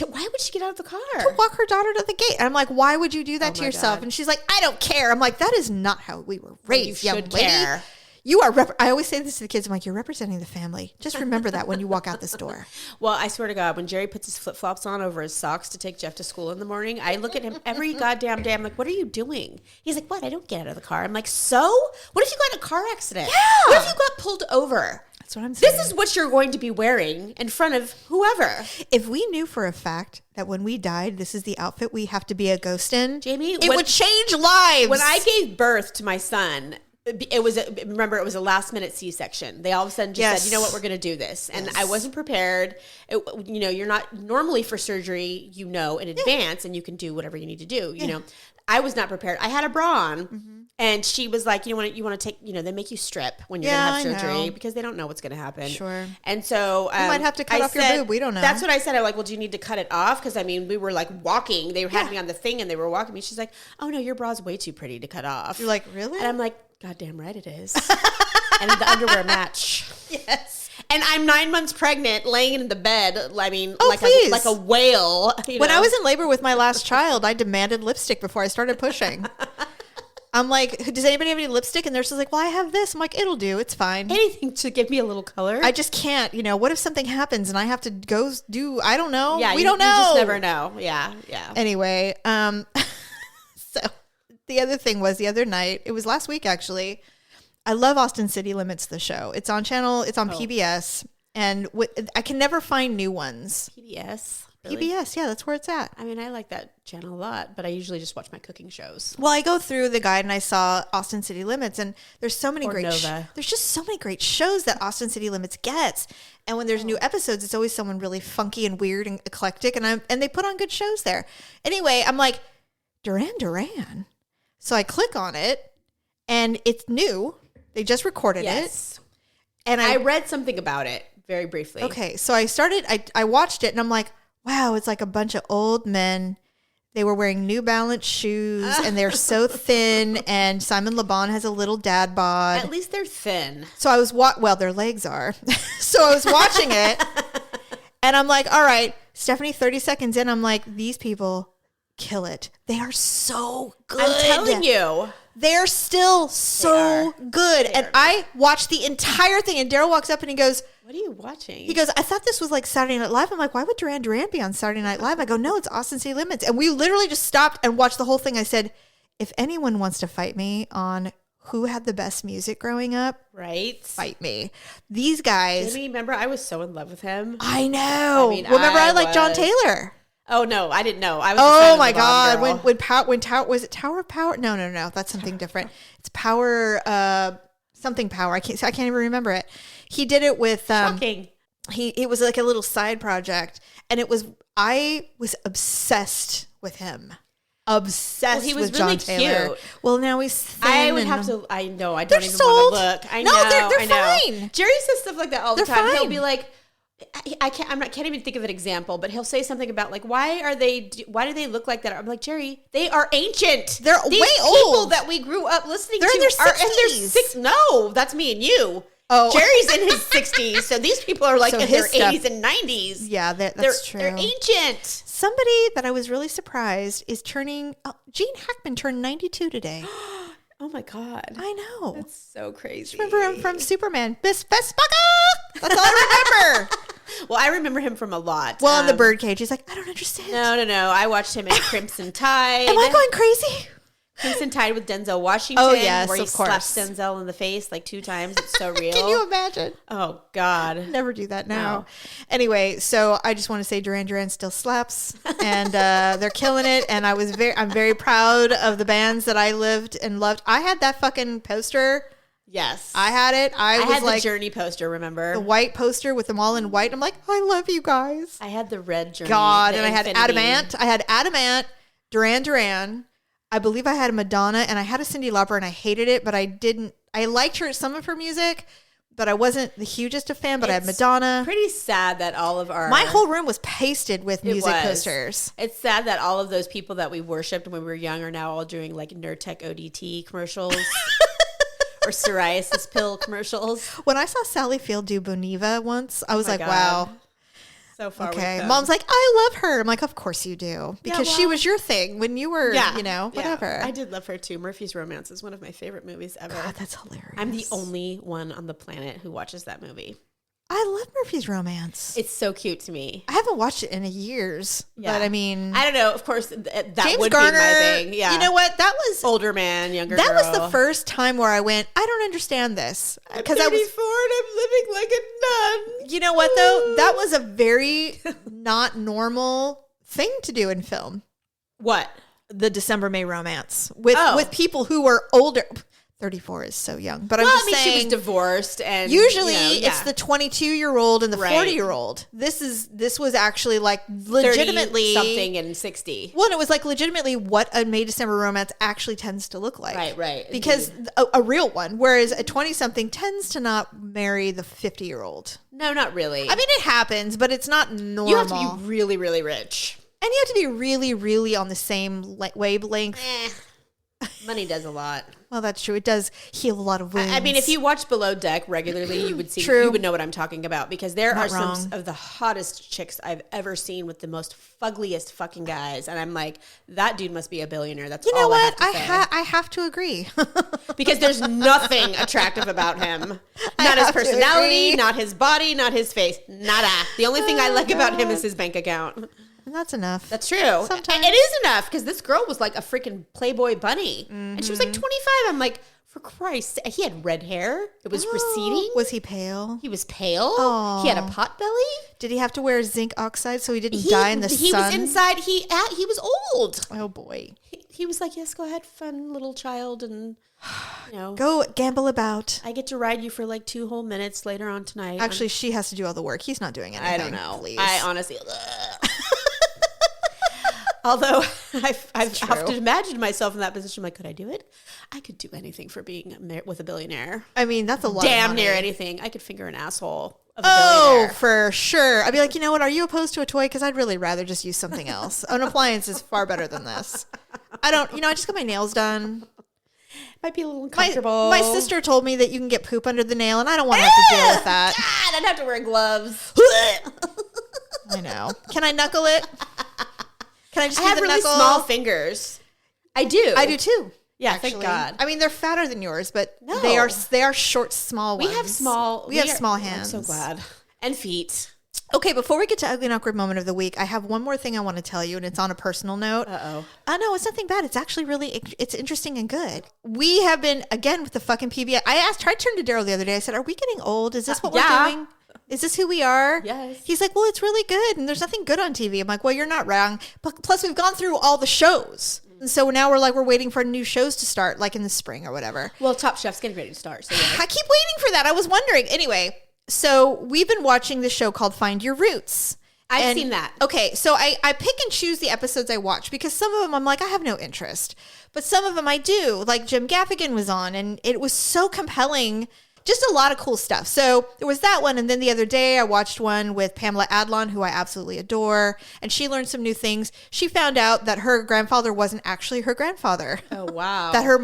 Why would she get out of the car? To walk her daughter to the gate. And I'm like, why would you do that to yourself? God. And she's like, I don't care. I'm like, that is not how we were raised, young lady. Care. You are, I always say this to the kids. I'm like, you're representing the family. Just remember that when you walk out this door. Well, I swear to God, when Jerry puts his flip-flops on over his socks to take Jeff to school in the morning, I look at him every goddamn day. I'm like, what are you doing? He's like, what? I don't get out of the car. I'm like, so? What if you got in a car accident? Yeah. What if you got pulled over? That's what I'm saying. This is what you're going to be wearing in front of whoever. If we knew for a fact that when we died, this is the outfit we have to be a ghost in, Jamie, it would change lives. When I gave birth to my son, it was a last minute C-section. They all of a sudden just said, you know what, we're going to do this. And I wasn't prepared. You're not normally for surgery, in advance, and you can do whatever you need to do. You know, I was not prepared. I had a bra on, and she was like, you want to take, they make you strip when you're going to have surgery because they don't know what's going to happen. Sure. And so you might have to cut off your boob. We don't know. That's what I said. I'm like, well, do you need to cut it off? Because we were like walking. They had me on the thing and they were walking me. She's like, oh no, your bra's way too pretty to cut off. You're like, really? And I'm like, goddamn right it is. And the underwear match. Yes. And I'm 9 months pregnant, laying in the bed. I mean, please. like a whale. When I was in labor with my last child, I demanded lipstick before I started pushing. I'm like, does anybody have any lipstick? And they're just like, well, I have this. I'm like, it'll do. It's fine. Anything to give me a little color. I just can't. What if something happens and I have to go do? I don't know. Yeah, we don't know. You just never know. Yeah. Anyway, so the other thing was the other night. It was last week actually. I love Austin City Limits, the show. It's on PBS, and I can never find new ones. PBS? Really? PBS, yeah, that's where it's at. I mean, I like that channel a lot, but I usually just watch my cooking shows. Well, I go through the guide and I saw Austin City Limits, and there's so many there's just so many great shows that Austin City Limits gets. And when there's new episodes, it's always someone really funky and weird and eclectic, and they put on good shows there. Anyway, I'm like, Duran. So I click on it, and it's new. They just recorded it. And I read something about it very briefly. Okay, so I watched it, and I'm like, wow, it's like a bunch of old men. They were wearing New Balance shoes, and they're so thin, and Simon Le Bon has a little dad bod. At least they're thin. So I was, well, their legs are. So I was watching it, and I'm like, all right, Stephanie, 30 seconds in, I'm like, these people kill it. They are so good. I'm telling you. They're still so good. And I watched the entire thing, and Daryl walks up and he goes, what are you watching? He goes, I thought this was like Saturday Night Live. I'm like, why would Duran be on Saturday Night Live? I go, no, it's Austin City Limits. And we literally just stopped and watched the whole thing. I said, if anyone wants to fight me on who had the best music growing up, right? Fight me. These guys. Jamie, remember, I was so in love with him. I know. Remember, I like John Taylor. Oh no, I didn't know. I was. Oh my God! When was it Tower of Power? No, that's something different. It's Power, something Power. I can't even remember it. He did it with shocking. It was like a little side project, and I was obsessed with him. Obsessed he was with really John Taylor. cute. Well, now he's thin. I would have to. I know. I don't even sold. want to look. I know. No, they're I know. fine. Jerry says stuff like that all the time. Fine. He'll be like, I can't even think of an example, but he'll say something about like, why do they look like that? I'm like, Jerry, they are ancient. They're These way people old that we grew up listening They're to in their are in 60s. their No, that's me and you. Oh, Jerry's in his 60s, so these people are like So in his their stuff- 80s and 90s. Yeah, that's true. They're ancient. Somebody that I was really surprised is turning. Gene Hackman turned 92 today. Oh my God. I know. That's so crazy. Remember him from Superman. Miss Vespaga! That's all I remember. Well, I remember him from a lot. Well, in the birdcage, he's like, I don't understand. No. I watched him in Crimson Tide. Am I going crazy? Crimson Tide with Denzel Washington. Oh, yes, where he of course. slaps Denzel in the face like 2 times. It's so real. Can you imagine? Oh, God. Never do that now. No. Anyway, so I just want to say Duran still slaps, and they're killing it. And I'm very proud of the bands that I lived and loved. I had that fucking poster Yes. I had it. I was had like the Journey poster, remember? the white poster with them all in white. I'm like, I love you guys. I had the red Journey. God, the and Infinity. I had Adamant, Duran Duran. I believe I had a Madonna, and I had a Cyndi Lauper, and I hated it, but I liked some of her music, but I wasn't the hugest of fan, but I had Madonna. Pretty sad that all of our... My whole room was pasted with music posters. It's sad that all of those people that we worshipped when we were young are now all doing like Nurtec ODT commercials or psoriasis pill commercials. When I saw Sally Field do Boniva once, I was like, God. wow. So far. Okay. Mom's like, I love her. I'm like, of course you do. Because she was your thing when you were, whatever. Yeah. I did love her too. Murphy's Romance is one of my favorite movies ever. God, that's hilarious. I'm the only one on the planet who watches that movie. I love Murphy's Romance. It's so cute to me. I haven't watched it in years, but I mean, I don't know. Of course, that James would Garner, be my thing. Yeah, you know what? That was older man, younger. That girl. was the first time where I went, I don't understand this because I was 34 and I'm living like a nun. You know what though? That was a very not normal thing to do in film. What? The December May Romance with people who were older. 34 is so young, but I'm just saying she was divorced, and usually it's the 22-year-old and the 40-year-old. This was actually like legitimately something in 60. Well, it was like legitimately what a May December romance actually tends to look like. Right. Because a real one, whereas a 20-something tends to not marry the 50-year-old. No, not really. I mean, it happens, but it's not normal. You have to be really, really rich, and you have to be really, really on the same wavelength. Money does a lot. Well, that's true. It does heal a lot of wounds. I mean, if you watch Below Deck regularly, you would see. You would know what I'm talking about because there are some of the hottest chicks I've ever seen with the most fuggliest fucking guys, and I'm like, that dude must be a billionaire. That's all what I have to agree because there's nothing attractive about him. Not his personality, not his body, not his face. Nada. The only thing I like about him is his bank account. And that's enough. That's true. Sometimes. It is enough because this girl was like a freaking Playboy bunny. And she was like 25. I'm like, for Christ, he had red hair. It was receding. Was he pale? He was pale. Oh. He had a pot belly. Did he have to wear zinc oxide so he didn't die in the sun? He was inside. He was old. Oh, boy. He was like, yes, go ahead, fun little child. And, go gamble about. I get to ride you for like 2 whole minutes later on tonight. Actually, she has to do all the work. He's not doing anything. I don't know. Please. I honestly... Although I've often imagined myself in that position, I'm like, could I do it? I could do anything for being with a billionaire. I mean, that's a lot. Damn near anything. I could finger an asshole of a billionaire. Oh, for sure. I'd be like, you know what? Are you opposed to a toy? Because I'd really rather just use something else. An appliance is far better than this. I just got my nails done. Might be a little uncomfortable. My sister told me that you can get poop under the nail, and I don't want to have to deal with that. God, I'd have to wear gloves. I know. Can I knuckle it? Can I just have really small fingers. I do. I do too. Yeah, actually. Thank God. I mean, they're fatter than yours, but they are short, small ones. We have small hands. I'm so glad. And feet. Okay, before we get to Ugly and Awkward Moment of the Week, I have one more thing I want to tell you, and it's on a personal note. Uh-oh. No, it's nothing bad. It's actually it's interesting and good. We have been, again, with the fucking PBS. Tried to turn to Daryl the other day. I said, are we getting old? Is this what we're doing? Is this who we are? Yes. He's like, well, it's really good, and there's nothing good on TV. I'm like, well, you're not wrong. But plus, we've gone through all the shows. And so now we're waiting for new shows to start, like in the spring or whatever. Well, Top Chef's getting ready to start. So I keep waiting for that. I was wondering. Anyway, so we've been watching this show called Find Your Roots. I've seen that. Okay, so I pick and choose the episodes I watch because some of them I'm like, I have no interest. But some of them I do. Like Jim Gaffigan was on, and it was so compelling. Just a lot of cool stuff. So there was that one. And then the other day I watched one with Pamela Adlon, who I absolutely adore. And she learned some new things. She found out that her grandfather wasn't actually her grandfather. Oh, wow. That her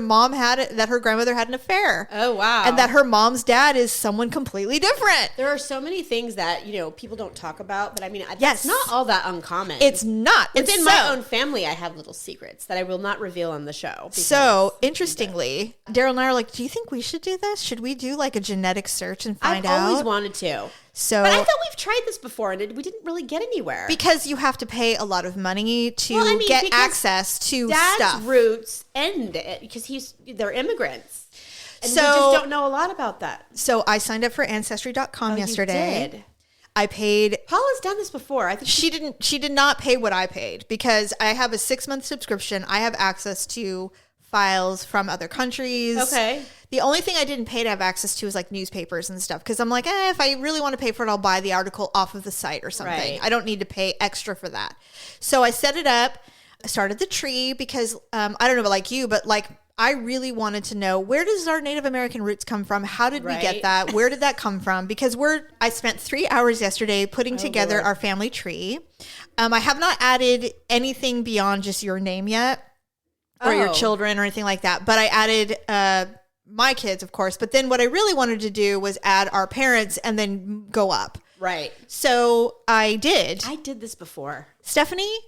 grandmother had an affair. Oh, wow. And that her mom's dad is someone completely different. There are so many things that, people don't talk about. But I mean, it's not all that uncommon. It's not. Within my own family, I have little secrets that I will not reveal on the show. So interestingly, Daryl and I are like, do you think we should do this? Should we do like a genetic search and find out? I've always wanted to. So, but I thought we've tried this before and we didn't really get anywhere. Because you have to pay a lot of money to get access to Dad's stuff. roots end because they're immigrants. And we just don't know a lot about that. So I signed up for ancestry.com yesterday. You did. I paid. Paula's done this before. I think she did not pay what I paid because I have a 6-month subscription. I have access to files from other countries. Okay. The only thing I didn't pay to have access to is like newspapers and stuff, because I'm like, if I really want to pay for it, I'll buy the article off of the site or something. Right. I don't need to pay extra for that. So I set it up. I started the tree because I don't know about like you, but like I really wanted to know, where does our Native American roots come from? How did we get that? Where did that come from? Because I spent 3 hours yesterday putting together our family tree. I have not added anything beyond just your name yet, or your children or anything like that. But I added my kids, of course. But then what I really wanted to do was add our parents and then go up. Right. So I did. I did this before. Stephanie,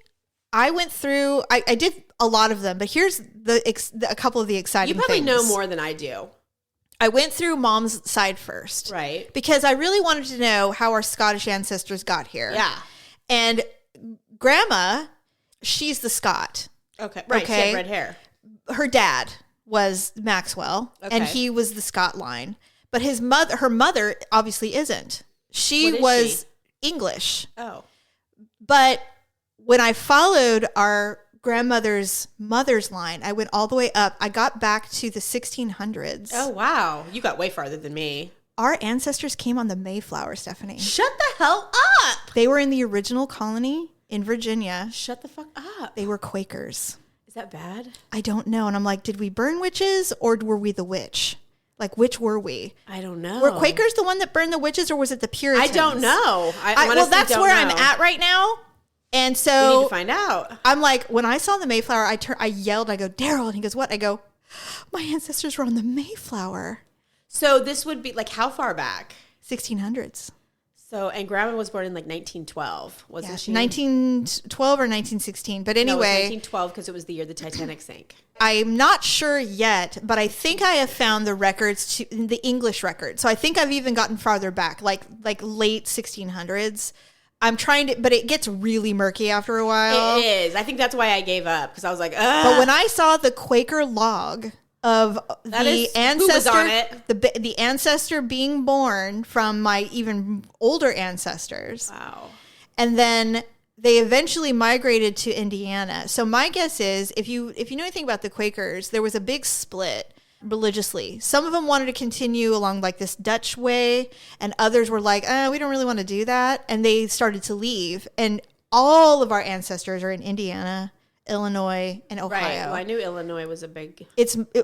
I went through, I did a lot of them, but here's a couple of the exciting things. You probably know more than I do. I went through mom's side first. Right. Because I really wanted to know how our Scottish ancestors got here. Yeah. And grandma, she's the Scot. Okay. Right. Okay. She had red hair. Her dad was Maxwell, and he was the Scott line. But her mother obviously isn't. She was English. Oh. But when I followed our grandmother's mother's line, I went all the way up. I got back to the 1600s. Oh, wow. You got way farther than me. Our ancestors came on the Mayflower, Stephanie. Shut the hell up. They were in the original colony in Virginia. Shut the fuck up. They were Quakers. Is that bad? I don't know. And I'm like, did we burn witches or were we the witch? Like, which were we? I don't know. Were Quakers the one that burned the witches, or was it the Puritans? I don't know. Well, that's where I'm at right now. And so we need to find out. I'm like, when I saw the Mayflower, I yelled, I go, Daryl. And he goes, what? I go, my ancestors were on the Mayflower. So this would be like how far back? 1600s. So, and grandma was born in like 1912, wasn't she? 1912 or 1916. But anyway. No, it was 1912 because it was the year the Titanic sank. I'm not sure yet, but I think I have found the records, the English record. So I think I've even gotten farther back, like late 1600s. I'm trying to, but it gets really murky after a while. It is. I think that's why I gave up, because I was like, ugh. But when I saw the Quaker log of the ancestor, the ancestor being born from my even older ancestors. Wow. And then they eventually migrated to Indiana. So my guess is, if you know anything about the Quakers, there was a big split religiously. Some of them wanted to continue along like this Dutch way, and others were like, we don't really want to do that. And they started to leave. And all of our ancestors are in Indiana, Illinois, and Ohio. Right. Well, I knew Illinois was a big...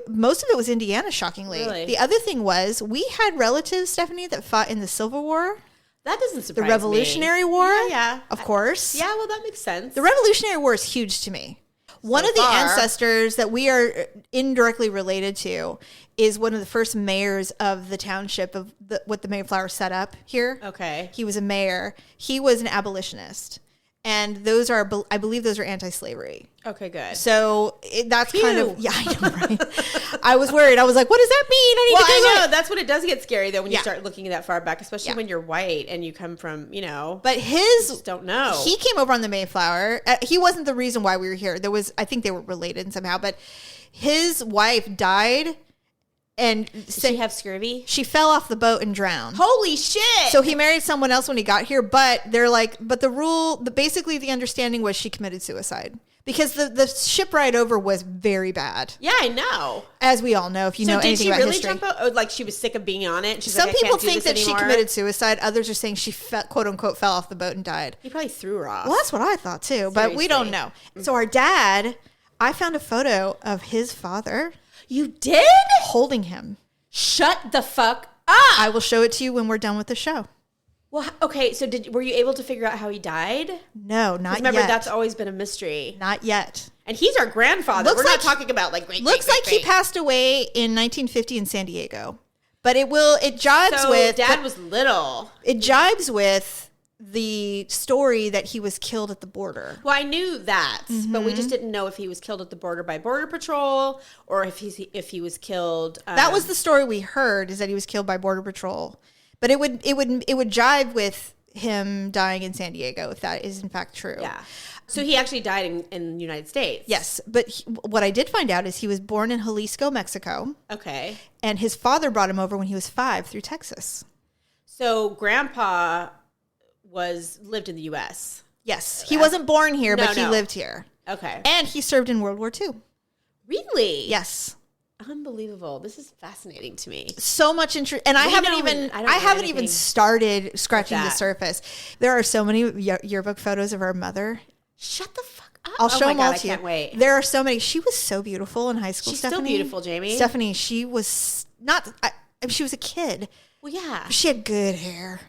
Most of it was Indiana, shockingly. Really? The other thing was, we had relatives, Stephanie, that fought in the Civil War. That doesn't surprise me. The Revolutionary War. Yeah. Of course. Yeah, well, that makes sense. The Revolutionary War is huge to me. One of the ancestors that we are indirectly related to is one of the first mayors of the township of what the Mayflower set up here. Okay. He was a mayor. He was an abolitionist. And those are, I believe those are anti-slavery. Okay, good. So that's kind of, yeah, I know, right? I was worried. I was like, what does that mean? I know. That's when it does get scary, though, when you start looking that far back, especially when you're white and you come from, But just don't know. He came over on the Mayflower. He wasn't the reason why we were here. I think they were related somehow, but his wife died. And did she have scurvy? She fell off the boat and drowned. Holy shit! So he married someone else when he got here, but they're like, but basically the understanding was she committed suicide because the ship ride over was very bad. Yeah, I know. As we all know, if you know anything about history. So did she really jump out? Like she was sick of being on it? She's Some like, people think that she committed suicide. Others are saying she quote unquote fell off the boat and died. He probably threw her off. Well, that's what I thought too, but we don't know. So our dad, I found a photo of his father. You did? Holding him. Shut the fuck up. I will show it to you when we're done with the show. Well, okay, so were you able to figure out how he died? No, not yet. Remember, that's always been a mystery. Not yet. And he's our grandfather. We're not talking about like great. Looks like he passed away in 1950 in San Diego. But it jives with... Dad was little. It jives with the story that he was killed at the border. Well, I knew that, but we just didn't know if he was killed at the border by Border Patrol or if he was killed. That was the story we heard, is that he was killed by Border Patrol. But it would jive with him dying in San Diego if that is in fact true. Yeah. So he actually died in the United States. Yes, but what I did find out is he was born in Jalisco, Mexico. Okay. And his father brought him over when he was 5 through Texas. So Grandpa lived in the U.S. Yes. He wasn't born here, but he lived here. Okay. And he served in World War II. Really? Yes. Unbelievable. This is fascinating to me. So much interest. And I haven't even started scratching the surface. There are so many yearbook photos of our mother. Shut the fuck up. I'll show them all to you. I can't wait. There are so many. She was so beautiful in high school, She's Stephanie. Still beautiful, Jamie. Stephanie, she was not, she was a kid. Well, yeah. She had good hair.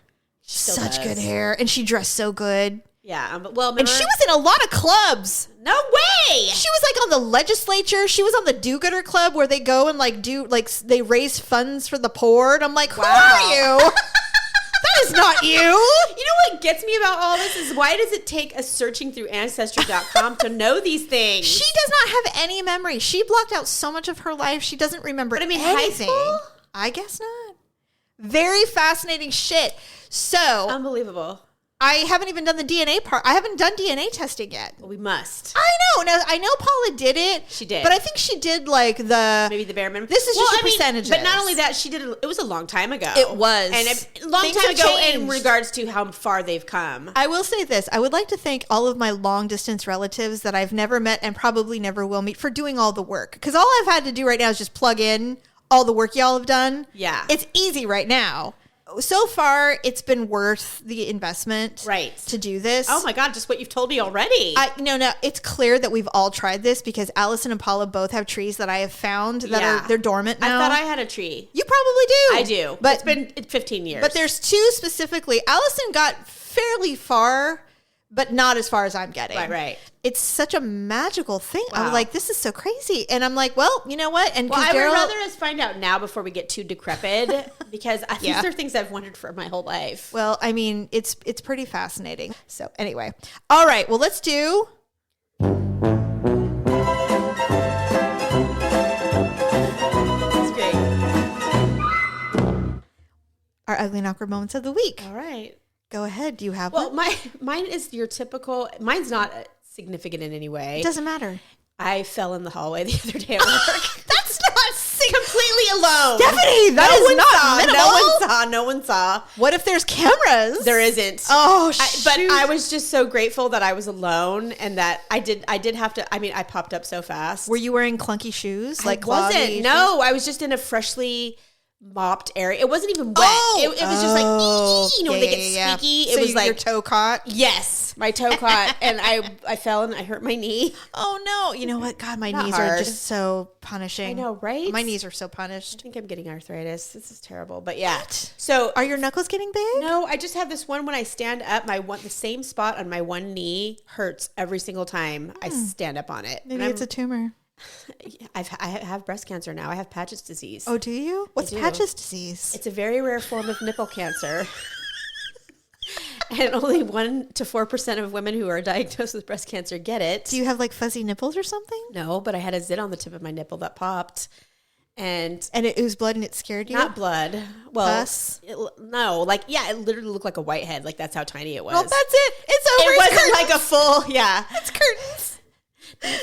Such good hair. And she dressed so good. Yeah. And she was in a lot of clubs. No way. She was like on the legislature. She was on the do-gooder club where they go and like they raise funds for the poor. And I'm like, who are you? That is not you. You know what gets me about all this is why does it take us searching through ancestry.com to know these things? She does not have any memory. She blocked out so much of her life. She doesn't remember anything. High school? I guess not. Very fascinating shit. So unbelievable. I haven't even done the DNA part. I haven't done DNA testing yet. Well, we must. I know. Now, I know Paula did it. She did. But I think she did like maybe the bare minimum. This is just percentages. But not only that, she did it was a long time ago. It was. And a long time ago in regards to how far they've come. I will say this. I would like to thank all of my long distance relatives that I've never met and probably never will meet for doing all the work. Because all I've had to do right now is just plug in all the work y'all have done. Yeah. It's easy right now. So far, it's been worth the investment to do this. Oh my God, just what you've told me already. No, it's clear that we've all tried this because Allison and Paula both have trees that I have found that they're dormant now. I thought I had a tree. You probably do. I do. But it's been 15 years. But there's two specifically. Allison got fairly far, but not as far as I'm getting. Right. It's such a magical thing. Wow. I'm like, this is so crazy. And I'm like, well, you know what? And I would rather us find out now before we get too decrepit because these are things I've wondered for my whole life. Well, I mean, it's pretty fascinating. So anyway. All right. Well, let's do... That's great. Our ugly and awkward moments of the week. All right. Go ahead. Do you have one? Well, mine is your typical... Mine's not significant in any way. It doesn't matter. I fell in the hallway the other day at work. That's not completely alone. Stephanie, that is not minimal. No one saw. What if there's cameras? There isn't. Oh, shoot. But I was just so grateful that I was alone and that I did have to. I mean, I popped up so fast. Were you wearing clunky shoes? Like wasn't. No, I was just in a freshly mopped area. It wasn't even wet. It was just like, when they get squeaky. So it was like your toe caught? Yes, my toe caught, and I fell and I hurt my knee. Oh no! You know what? God, my knees are just so punishing. I know, right? My knees are so punished. I think I'm getting arthritis. This is terrible. But yeah. What? So are your knuckles getting big? No, I just have this one when I stand up. The same spot on my one knee hurts every single time I stand up on it. Maybe it's a tumor. I have breast cancer now. I have Paget's disease. Oh, do you? What's Paget's disease? It's a very rare form of nipple cancer. And only 1% to 4% of women who are diagnosed with breast cancer get it. Do you have like fuzzy nipples or something? No, but I had a zit on the tip of my nipple that popped. And it oozed blood and it scared you? Not blood. Well, pus? It literally looked like a whitehead. Like that's how tiny it was. Well, that's it. It's over. It wasn't like a full, It's curtains.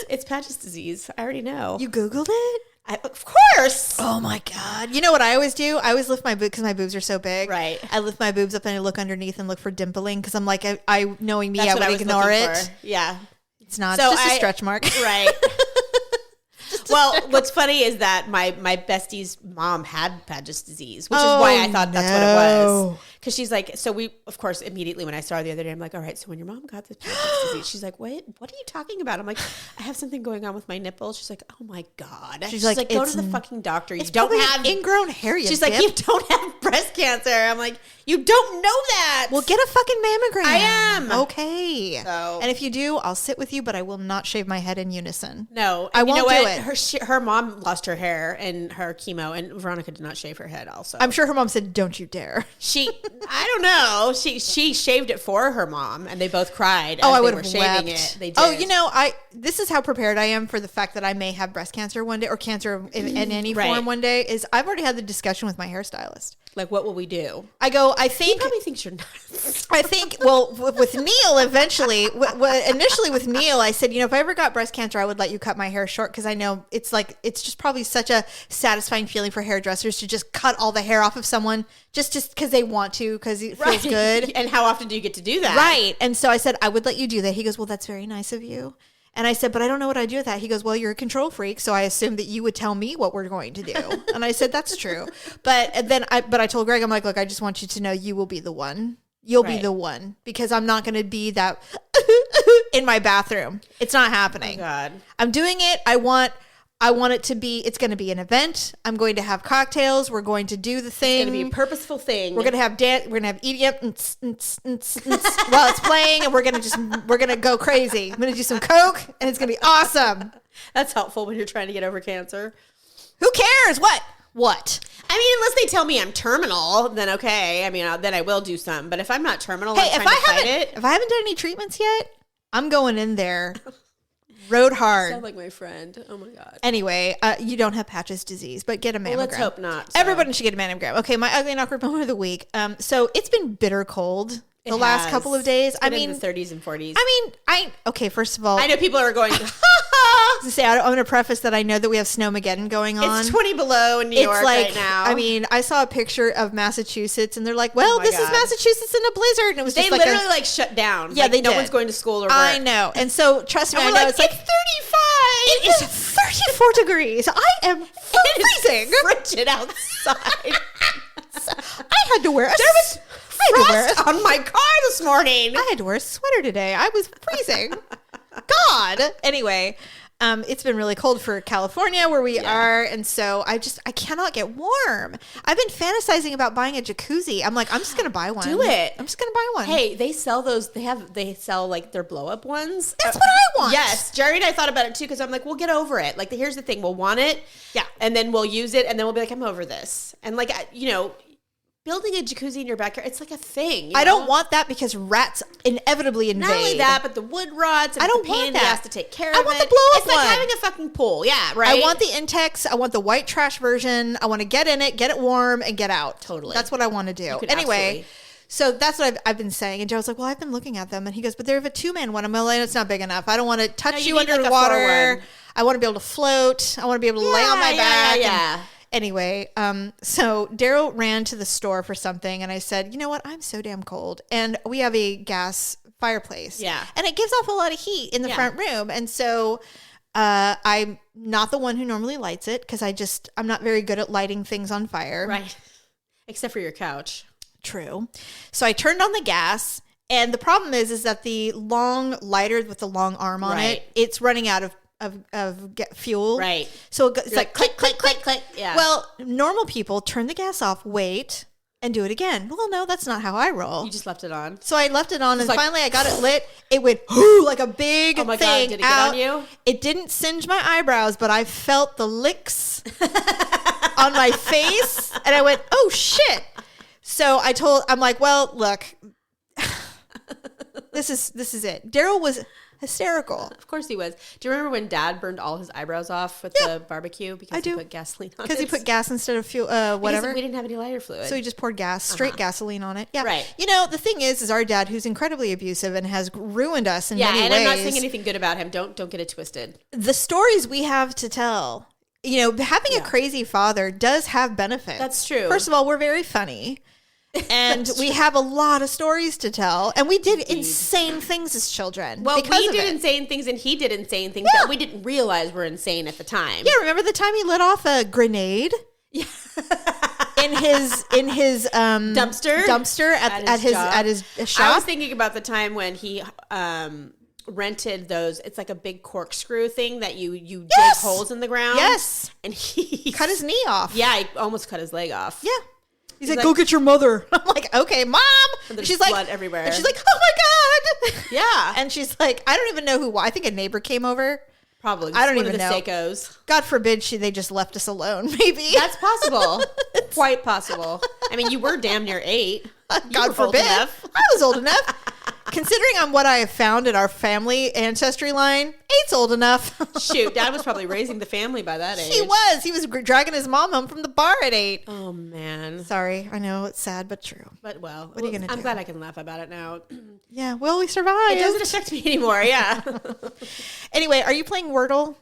It's Paget's disease. I already know. You Googled it? Of course. Oh my God. You know what I always do? I always lift my boobs because my boobs are so big. Right. I lift my boobs up and I look underneath and look for dimpling because I'm like, I knowing me, I would ignore it. For. Yeah. It's not. It's just a stretch mark. Right. Well, what's funny is that my bestie's mom had Paget's disease, which is why I thought that's what it was. Because she's like, so we, of course, immediately when I saw her the other day, I'm like, all right, so when your mom got this Paget's disease, she's like, what are you talking about? I'm like, I have something going on with my nipples. She's like, oh my God. She's like, go to the fucking doctor. You don't have ingrown hair. She's like, you don't have breast cancer. I'm like, you don't know that. Well, get a fucking mammogram. I am. Okay. So, and if you do, I'll sit with you, but I will not shave my head in unison. No. I won't do it. Her mom lost her hair in her chemo, and Veronica did not shave her head also. I'm sure her mom said, don't you dare. I don't know. She shaved it for her mom, and they both cried. I would have shaving wept. it. They did. Oh, this is how prepared I am for the fact that I may have breast cancer one day, or cancer in any form one day, is I've already had the discussion with my hairstylist. Like, what will we do? I think... He probably thinks you're nuts. I think, well, with Neil, eventually, initially with Neil, I said, if I ever got breast cancer, I would let you cut my hair short because I know it's just probably such a satisfying feeling for hairdressers to just cut all the hair off of someone just because they want to, because it feels good. And how often do you get to do that? Right. And so I said, I would let you do that. He goes, well, that's very nice of you. And I said, but I don't know what I do with that. He goes, well, you're a control freak, so I assume that you would tell me what we're going to do. And I said, that's true. But I told Greg, I'm like, look, I just want you to know you will be the one. You'll be the one, because I'm not going to be that in my bathroom. It's not happening. Oh God. I'm doing it. I want it to be, it's going to be an event. I'm going to have cocktails. We're going to do the thing. It's going to be a purposeful thing. We're going to have dance. We're going to have EDM while it's playing, and we're going to go crazy. I'm going to do some Coke, and it's going to be awesome. That's helpful when you're trying to get over cancer. Who cares? What? I mean, unless they tell me I'm terminal, then okay. I mean, then I will do some. But if I'm not terminal, Hey, I'm trying to fight it. If I haven't done any treatments yet, I'm going in there. Road hard. Sound like my friend. Oh my God. Anyway, you don't have Patch's disease, but get a mammogram. Well, let's hope not. So. Everybody should get a mammogram. Okay, my ugly and awkward moment of the week. So it's been bitter cold the last couple of days. It's been in the 30s and 40s. Okay, first of all, I know people are going. I'm going to preface that I know that we have Snowmageddon going on. It's 20 below in New York right now. I mean, I saw a picture of Massachusetts, and they're like, "Well, this is Massachusetts in a blizzard," and it was just they literally shut down. Yeah, no one's going to school or work. I know, and so trust me, I know it's like 35. It is 34 degrees. I am freezing. Frigid outside. I had to wear frost on my car this morning. I had to wear a sweater today. I was freezing. God. Anyway, it's been really cold for California where we are, and so I cannot get warm. I've been fantasizing about buying a jacuzzi. I'm like, I'm just gonna buy one. Do it. I'm just gonna buy one. Hey, they sell those. They sell like their blow up ones. That's what I want. Yes, Jerry and I thought about it too, because I'm like, we'll get over it. Like, here's the thing, we'll want it, and then we'll use it, and then we'll be like, I'm over this, and like, building a jacuzzi in your backyard, it's like a thing. I don't want that because rats inevitably invade. Not only that, but the wood rots. And I don't the pain want in the that. ass to take care of it. I want the blow-up It's like one. having a fucking pool. Yeah, right? I want the Intex. I want the white trash version. I want to get in it, get it warm, and get out. Totally. That's what I want to do. Anyway, absolutely. So that's what I've been saying. And Joe's like, well, I've been looking at them. And he goes, but they're a 2-man one. I'm like, it's not big enough. I don't want to touch you underwater. I want to be able to float. I want to be able to lay on my back. Yeah. Anyway, so Daryl ran to the store for something, and I said, you know what? I'm so damn cold. And we have a gas fireplace. Yeah. And it gives off a lot of heat in the front room. And so I'm not the one who normally lights it, because I'm not very good at lighting things on fire. Right. Except for your couch. True. So I turned on the gas, and the problem is that the long lighter with the long arm on it, it's running out of fuel. Right. So it's like click, click, click, click. Yeah. Well, normal people turn the gas off, wait, and do it again. Well, no, that's not how I roll. You just left it on. So I left it on, and like, finally I got it lit. It went like a big oh my thing God, did it out. get on you? It didn't singe my eyebrows, but I felt the licks on my face, and I went, oh shit. So I'm like, well, look, this is it. Daryl was hysterical. Of course he was. Do you remember when Dad burned all his eyebrows off with the barbecue because he put gasoline on it? Because he put gas instead of fuel, whatever. Because we didn't have any lighter fluid. So he just poured straight gasoline on it. Yeah. Right. The thing is our dad, who's incredibly abusive and has ruined us in many ways. Yeah, and I'm not saying anything good about him. Don't get it twisted. The stories we have to tell, having a crazy father does have benefits. That's true. First of all, we're very funny. And we have a lot of stories to tell. And we did insane things as children. Well, we did insane things, and he did insane things that we didn't realize were insane at the time. Yeah, remember the time he lit off a grenade? Yeah. in his dumpster at his shop? I was thinking about the time when he rented those. It's like a big corkscrew thing that you dig holes in the ground. Yes. And he cut his knee off. Yeah, he almost cut his leg off. Yeah. He's like, go get your mother. I'm like, okay, Mom. And she's like, blood everywhere. And she's like, oh my God. Yeah. And she's like, I don't even know who. I think a neighbor came over. Probably. I don't even know. know. Sickos. God forbid they just left us alone. Maybe that's possible. Quite possible. I mean, you were damn near 8. God forbid. I was old enough. Considering on what I have found in our family ancestry line, 8's old enough. Shoot, Dad was probably raising the family by that age. He was. He was dragging his mom home from the bar at 8. Oh, man. Sorry. I know it's sad, but true. But, well, what are you going to do? I'm glad I can laugh about it now. Yeah, well, we survived. It doesn't affect me anymore, yeah. Anyway, are you playing Wordle?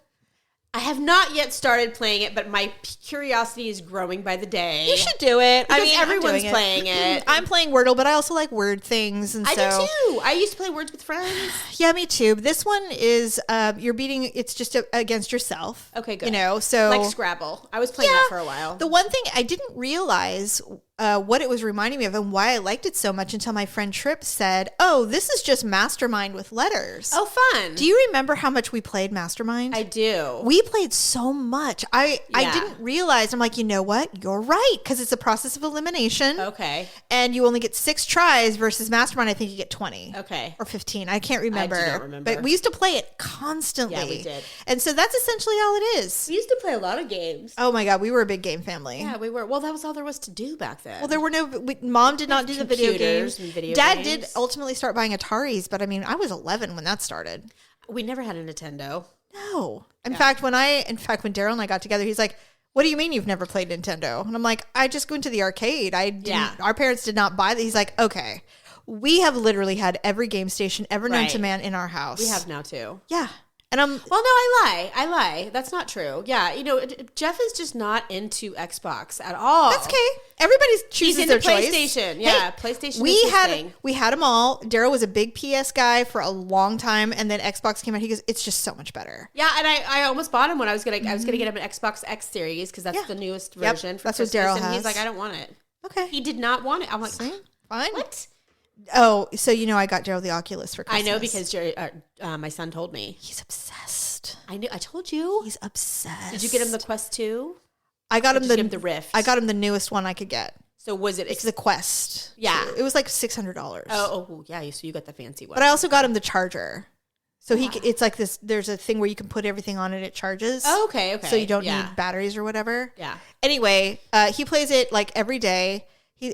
I have not yet started playing it, but my curiosity is growing by the day. You should do it. Because everyone's playing it. I'm playing Wordle, but I also like word things. And I do too. I used to play Words with Friends. Yeah, me too. This one is you're beating. It's just against yourself. Okay, good. You know, so like Scrabble. I was playing that for a while. The one thing I didn't realize what it was reminding me of and why I liked it so much until my friend Tripp said, "Oh, this is just Mastermind with letters." Oh, fun. Do you remember how much we played Mastermind? I do. We played so much. I didn't realize. I'm like, you know what? You're right, because it's a process of elimination. Okay. And you only get 6 tries versus Mastermind. I think you get 20. Okay. Or 15. I can't remember. I do not remember. But we used to play it constantly. Yeah, we did. And so that's essentially all it is. We used to play a lot of games. Oh my God, we were a big game family. Yeah, we were. Well, that was all there was to do back then. Well, there were Mom did not do the video games. And video Dad games. did ultimately start buying Ataris, but I mean, I was 11 when that started. We never had a Nintendo. No. In fact, when Daryl and I got together, he's like, "What do you mean you've never played Nintendo?" And I'm like, "I just go into the arcade. I didn't. Our parents did not buy that." He's like, "Okay." We have literally had every game station ever known to man in our house. We have now too. Yeah. And I'm well, no, I lie. That's not true. Yeah, you know, Jeff is just not into Xbox at all. That's okay. Everybody chooses He's their into choice. PlayStation. Yeah, PlayStation. We had them all. Daryl was a big PS guy for a long time, and then Xbox came out. He goes, "It's just so much better." Yeah, and I almost bought him when I was gonna get him an Xbox X Series because that's the newest version. For that's Christmas, what Daryl and has. he's like, "I don't want it." Okay. He did not want it. I'm like, fine. What? Oh, so you know I got Daryl the Oculus for Christmas. I know because my son told me. He's obsessed. I knew. I told you. He's obsessed. Did you get him the Quest 2? I got him the Rift. I got him the newest one I could get. So was it? It's the Quest. Yeah. It was like $600. Oh, yeah. So you got the fancy one. But I also got him the charger. So it's like this. There's a thing where you can put everything on and it charges. Oh, okay. So you don't need batteries or whatever. Yeah. Anyway, he plays it like every day.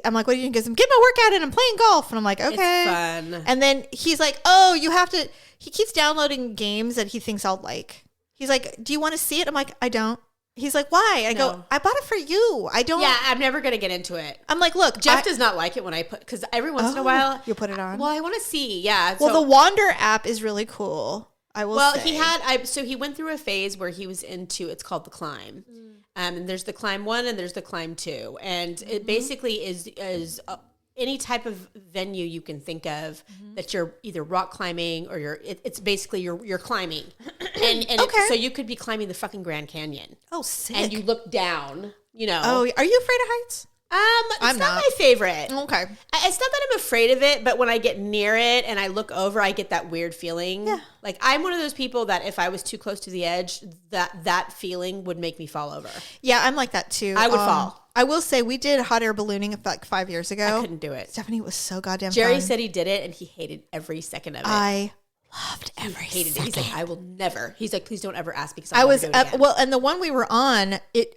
I'm like, "What are you doing?" He goes, "I'm getting my workout in. I'm playing golf." And I'm like, "Okay." It's fun. And then he's like, "Oh, you have to." He keeps downloading games that he thinks I'll like. He's like, "Do you want to see it?" I'm like, "I don't." He's like, "Why?" I go, "I bought it for you. I don't." Yeah, I'm never gonna get into it. I'm like, "Look, Jeff does not like it when I put because every once in a while you put it on. Well, I want to see. Yeah. Well, the Wander app is really cool. I will. Well, say. so he went through a phase where he was into. It's called the Climb. And there's the Climb 1 and there's the Climb 2. And it basically is any type of venue you can think of that you're either rock climbing or it's basically you're climbing. And so you could be climbing the fucking Grand Canyon. Oh, sick. And you look down, you know. Oh, are you afraid of heights? It's not my favorite. Okay. It's not that I'm afraid of it, but when I get near it and I look over, I get that weird feeling. Yeah. Like I'm one of those people that if I was too close to the edge, that feeling would make me fall over. Yeah, I'm like that too. I would fall. I will say we did hot air ballooning like 5 years ago. I couldn't do it. Stephanie, it was so goddamn Jerry fun. said he did it and he hated every second of it. I loved every hated second. it. He's like, I will never. He's like, please don't ever ask me. I was well, and the one we were on, it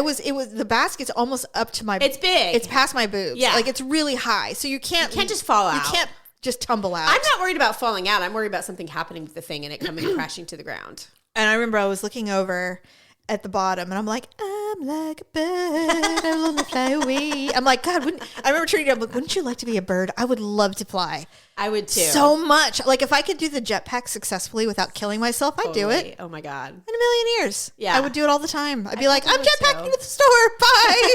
was the basket's almost up to my. It's big. It's past my boobs. Yeah, like it's really high, so you can't just fall out. You can't just tumble out. I'm not worried about falling out. I'm worried about something happening with the thing and it coming crashing to the ground. And I remember I was looking over at the bottom, and I'm like, "I'm like a bird, I want to fly away." I'm like, God, I remember treating him like, "Wouldn't you like to be a bird? I would love to fly." I would too. So much. Like if I could do the jetpack successally without killing myself, I'd do it. Oh my God. In a million years. Yeah. I would do it all the time. I'd be like, "I'm jetpacking to the store. Bye."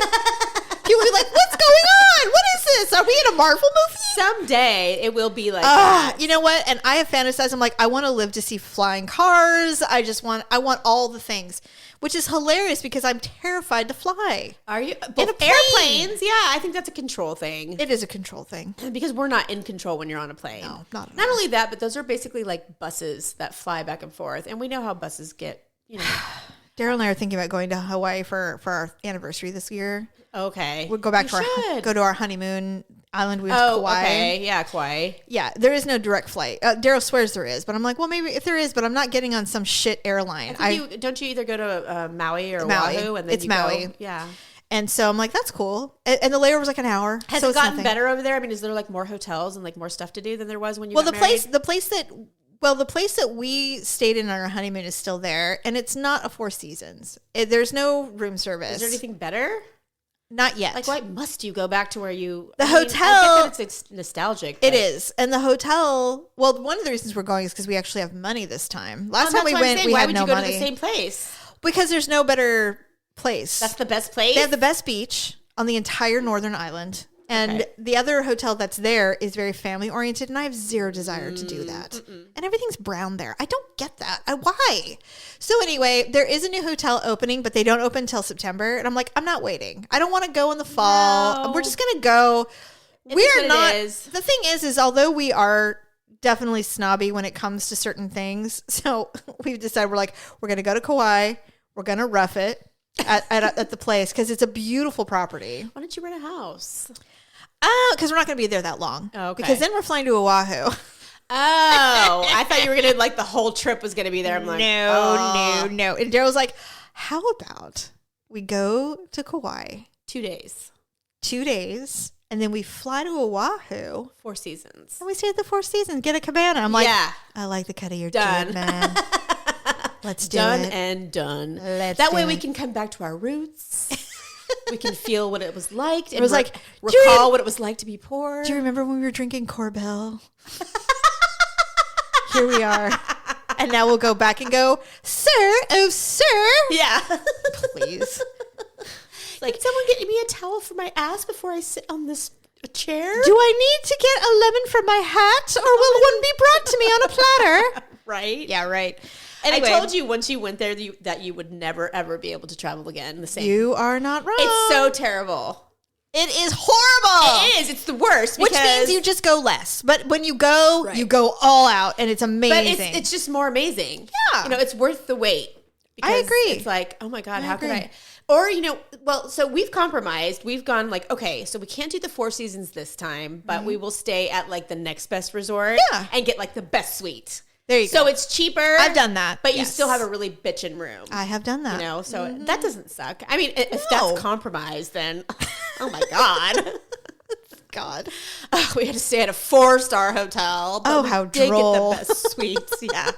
People would be like, "What's going on? What is this? Are we in a Marvel movie?" Someday it will be like that. You know what? And I have fantasized. I'm like, I want to live to see flying cars. I want all the things, which is hilarious because I'm terrified to fly. Are you? In a plane. Airplanes? Yeah, I think that's a control thing. It is a control thing. Because we're not in control when you're on a plane. No, not at all. Not only that, but those are basically like buses that fly back and forth. And we know how buses get, you know. Daryl and I are thinking about going to Hawaii for our anniversary this year. Okay. We'll go back go to our honeymoon island. We went to Kauai. Okay. Yeah, Kauai. Yeah, there is no direct flight. Daryl swears there is, but I'm like, well, maybe if there is, but I'm not getting on some shit airline. Don't you either go to Maui or Oahu? And then it's Maui. Go? Yeah. And so I'm like, that's cool. And the layover was like an hour. Has it gotten better over there? I mean, is there like more hotels and like more stuff to do than there was when you got married? the place that we stayed in on our honeymoon is still there, and it's not a Four Seasons. There's no room service. Is there anything better? Not yet. Like, why must you go back to where you... Hotel... I get that it's nostalgic. It is. And the hotel... Well, one of the reasons we're going is because we actually have money this time. Last time we went, we had no money. Why would you go to the same place? Because there's no better place. That's the best place? They have the best beach on the entire northern island. And the other hotel that's there is very family oriented, and I have zero desire to do that. And everything's brown there. I don't get that. Why? So anyway, there is a new hotel opening, but they don't open until September. And I'm like, I'm not waiting. I don't want to go in the fall. No. We're just going to go. We are not. The thing is although we are definitely snobby when it comes to certain things, so we've decided we're going to go to Kauai. We're going to rough it at the place because it's a beautiful property. Why don't you rent a house? Because we're not going to be there that long. Oh, okay. Because then we're flying to Oahu. Oh, I thought you were going to, like, the whole trip was going to be there. I'm like, no. And Daryl's like, how about we go to Kauai? 2 days. 2 days. And then we fly to Oahu. 4 Seasons. And we stay at the Four Seasons. Get a cabana. I'm like, I like the cut of your jib, man. Let's do it. Done and done. That way we can come back to our roots. We can feel what it was like. And it was like recall what it was like to be poor. Do you remember when we were drinking Corbel? Here we are. And now we'll go back and go, sir, oh, sir. Yeah. Please. Like, can someone get me a towel for my ass before I sit on this chair? Do I need to get a lemon from my hat, or will one be brought to me on a platter? Right? Yeah, right. Anyway, I told you once you went there that you would never, ever be able to travel again the same. You are not wrong. It's so terrible. It is horrible. It is. It's the worst. Which means you just go less. But when you go, you go all out, and it's amazing. But it's just more amazing. Yeah. You know, it's worth the wait. I agree. It's like, oh my God, how could I? Or, you know, well, so we've compromised. We've gone like, okay, so we can't do the Four Seasons this time, but we will stay at like the next best resort and get like the best suite. There you go. So it's cheaper. I've done that. But you still have a really bitchin' room. I have done that. You know, so that doesn't suck. I mean, if that's compromised, then, oh my God. God. We had to stay at a 4-star hotel. Oh, how droll. Get the best suites. Yeah.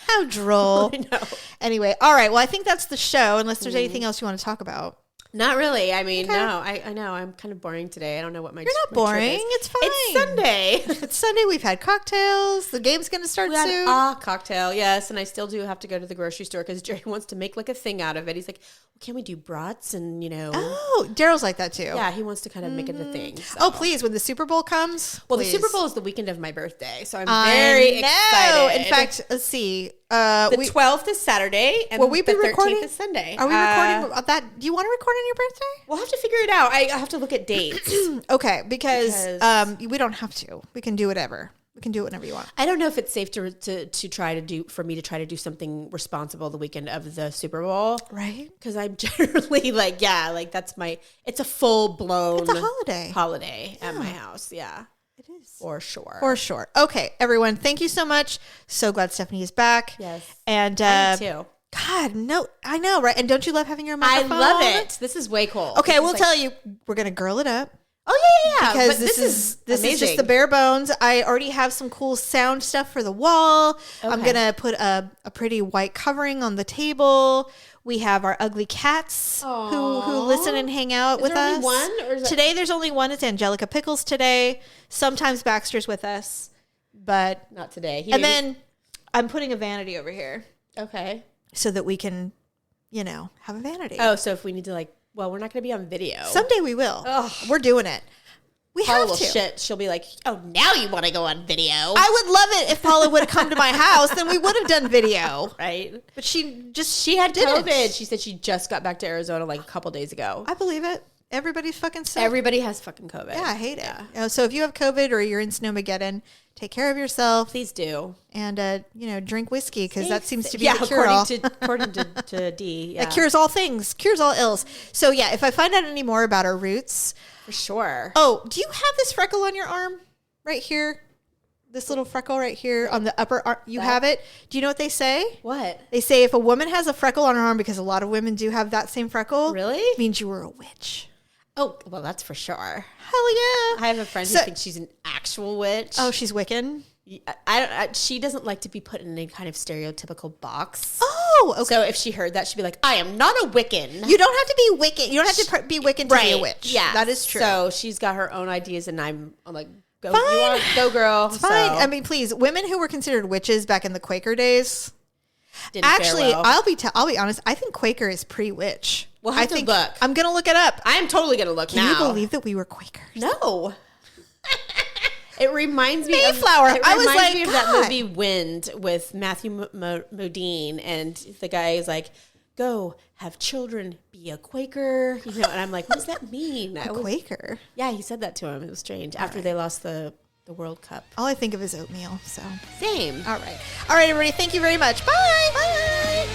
How droll. I know. Anyway, all right. Well, I think that's the show, unless there's anything else you want to talk about. Not really. I mean, no. I know. I'm kind of boring today. I don't know what my You're not boring. It's fine. It's Sunday. It's Sunday. We've had cocktails. The game's going to start soon. We had a cocktail, yes. And I still do have to go to the grocery store because Jerry wants to make like a thing out of it. He's like, well, can we do brats and, you know. Oh, Daryl's like that too. Yeah, he wants to kind of make it a thing. So. Oh, please. When the Super Bowl comes. Well, the Super Bowl is the weekend of my birthday. So I'm very excited. In fact, let's see. The 12th is Saturday, and will we be the 13th recording? is Sunday. Are we recording that? Do you want to record on your birthday? We'll have to figure it out. I have to look at dates. Okay, because we don't have to. We can do whatever. We can do it whenever you want. I don't know if it's safe to try to do for me to try to do something responsible the weekend of the Super Bowl, right? Because I'm generally like, that's it's a full blown. It's a holiday at my house. Yeah. It is. For sure. For sure. Okay, everyone, thank you so much. So glad Stephanie is back. Yes. And I do too. God, no, I know, right? And don't you love having your microphone? I love it. This is way cool. Okay, we'll tell you, we're going to girl it up. Oh, yeah. Because this is just the bare bones. I already have some cool sound stuff for the wall. Okay. I'm going to put a pretty white covering on the table. We have our ugly cats who listen and hang out with us. Is there only one? Or is today there's only one. It's Angelica Pickles today. Sometimes Baxter's with us, but not today. And then I'm putting a vanity over here. Okay. So that we can, have a vanity. Oh, so if we need to we're not going to be on video. Someday we will. Ugh. We're doing it. We Paula have will to. Shit. She'll be like, oh, now you want to go on video. I would love it if Paula would have come to my house, then we would have done video. Right. But she had COVID. She said she just got back to Arizona a couple days ago. I believe it. Everybody's fucking sick. Everybody has fucking COVID. Yeah, I hate it. So if you have COVID or you're in Snowmageddon, take care of yourself. Please do. And, drink whiskey because that seems to be the cure-all. According to D. Yeah. That cures all things. Cures all ills. So, yeah, if I find out any more about our roots. For sure. Oh, do you have this freckle on your arm right here? This little freckle right here on the upper arm. You have it? Do you know what they say? What? They say if a woman has a freckle on her arm, because a lot of women do have that same freckle. Really? It means you were a witch. Oh, well, that's for sure. Hell yeah. I have a friend who thinks she's an actual witch. Oh, she's Wiccan? She doesn't like to be put in any kind of stereotypical box. Oh, okay. So if she heard that, she'd be like, I am not a Wiccan. You don't have to be Wiccan. You don't have to be Wiccan to be a witch. Yeah. That is true. So she's got her own ideas, and I'm like, go, Fine. go girl. It's fine. I mean, please, women who were considered witches back in the Quaker days. Actually, well. I'll be honest. I think Quaker is pre-witch. We'll have to look. I'm gonna look it up. I am totally gonna look now. Can you believe that we were Quakers? No. It reminds me Mayflower. Of, it I was reminds like, me of God. that movie Wind with Matthew Modine, and the guy is like, "Go have children, be a Quaker," and I'm like, "What does that mean?" Quaker. Yeah, he said that to him. It was strange after they lost the World Cup. All I think of is oatmeal. So Same. all right, everybody. Thank you very much. Bye. Bye.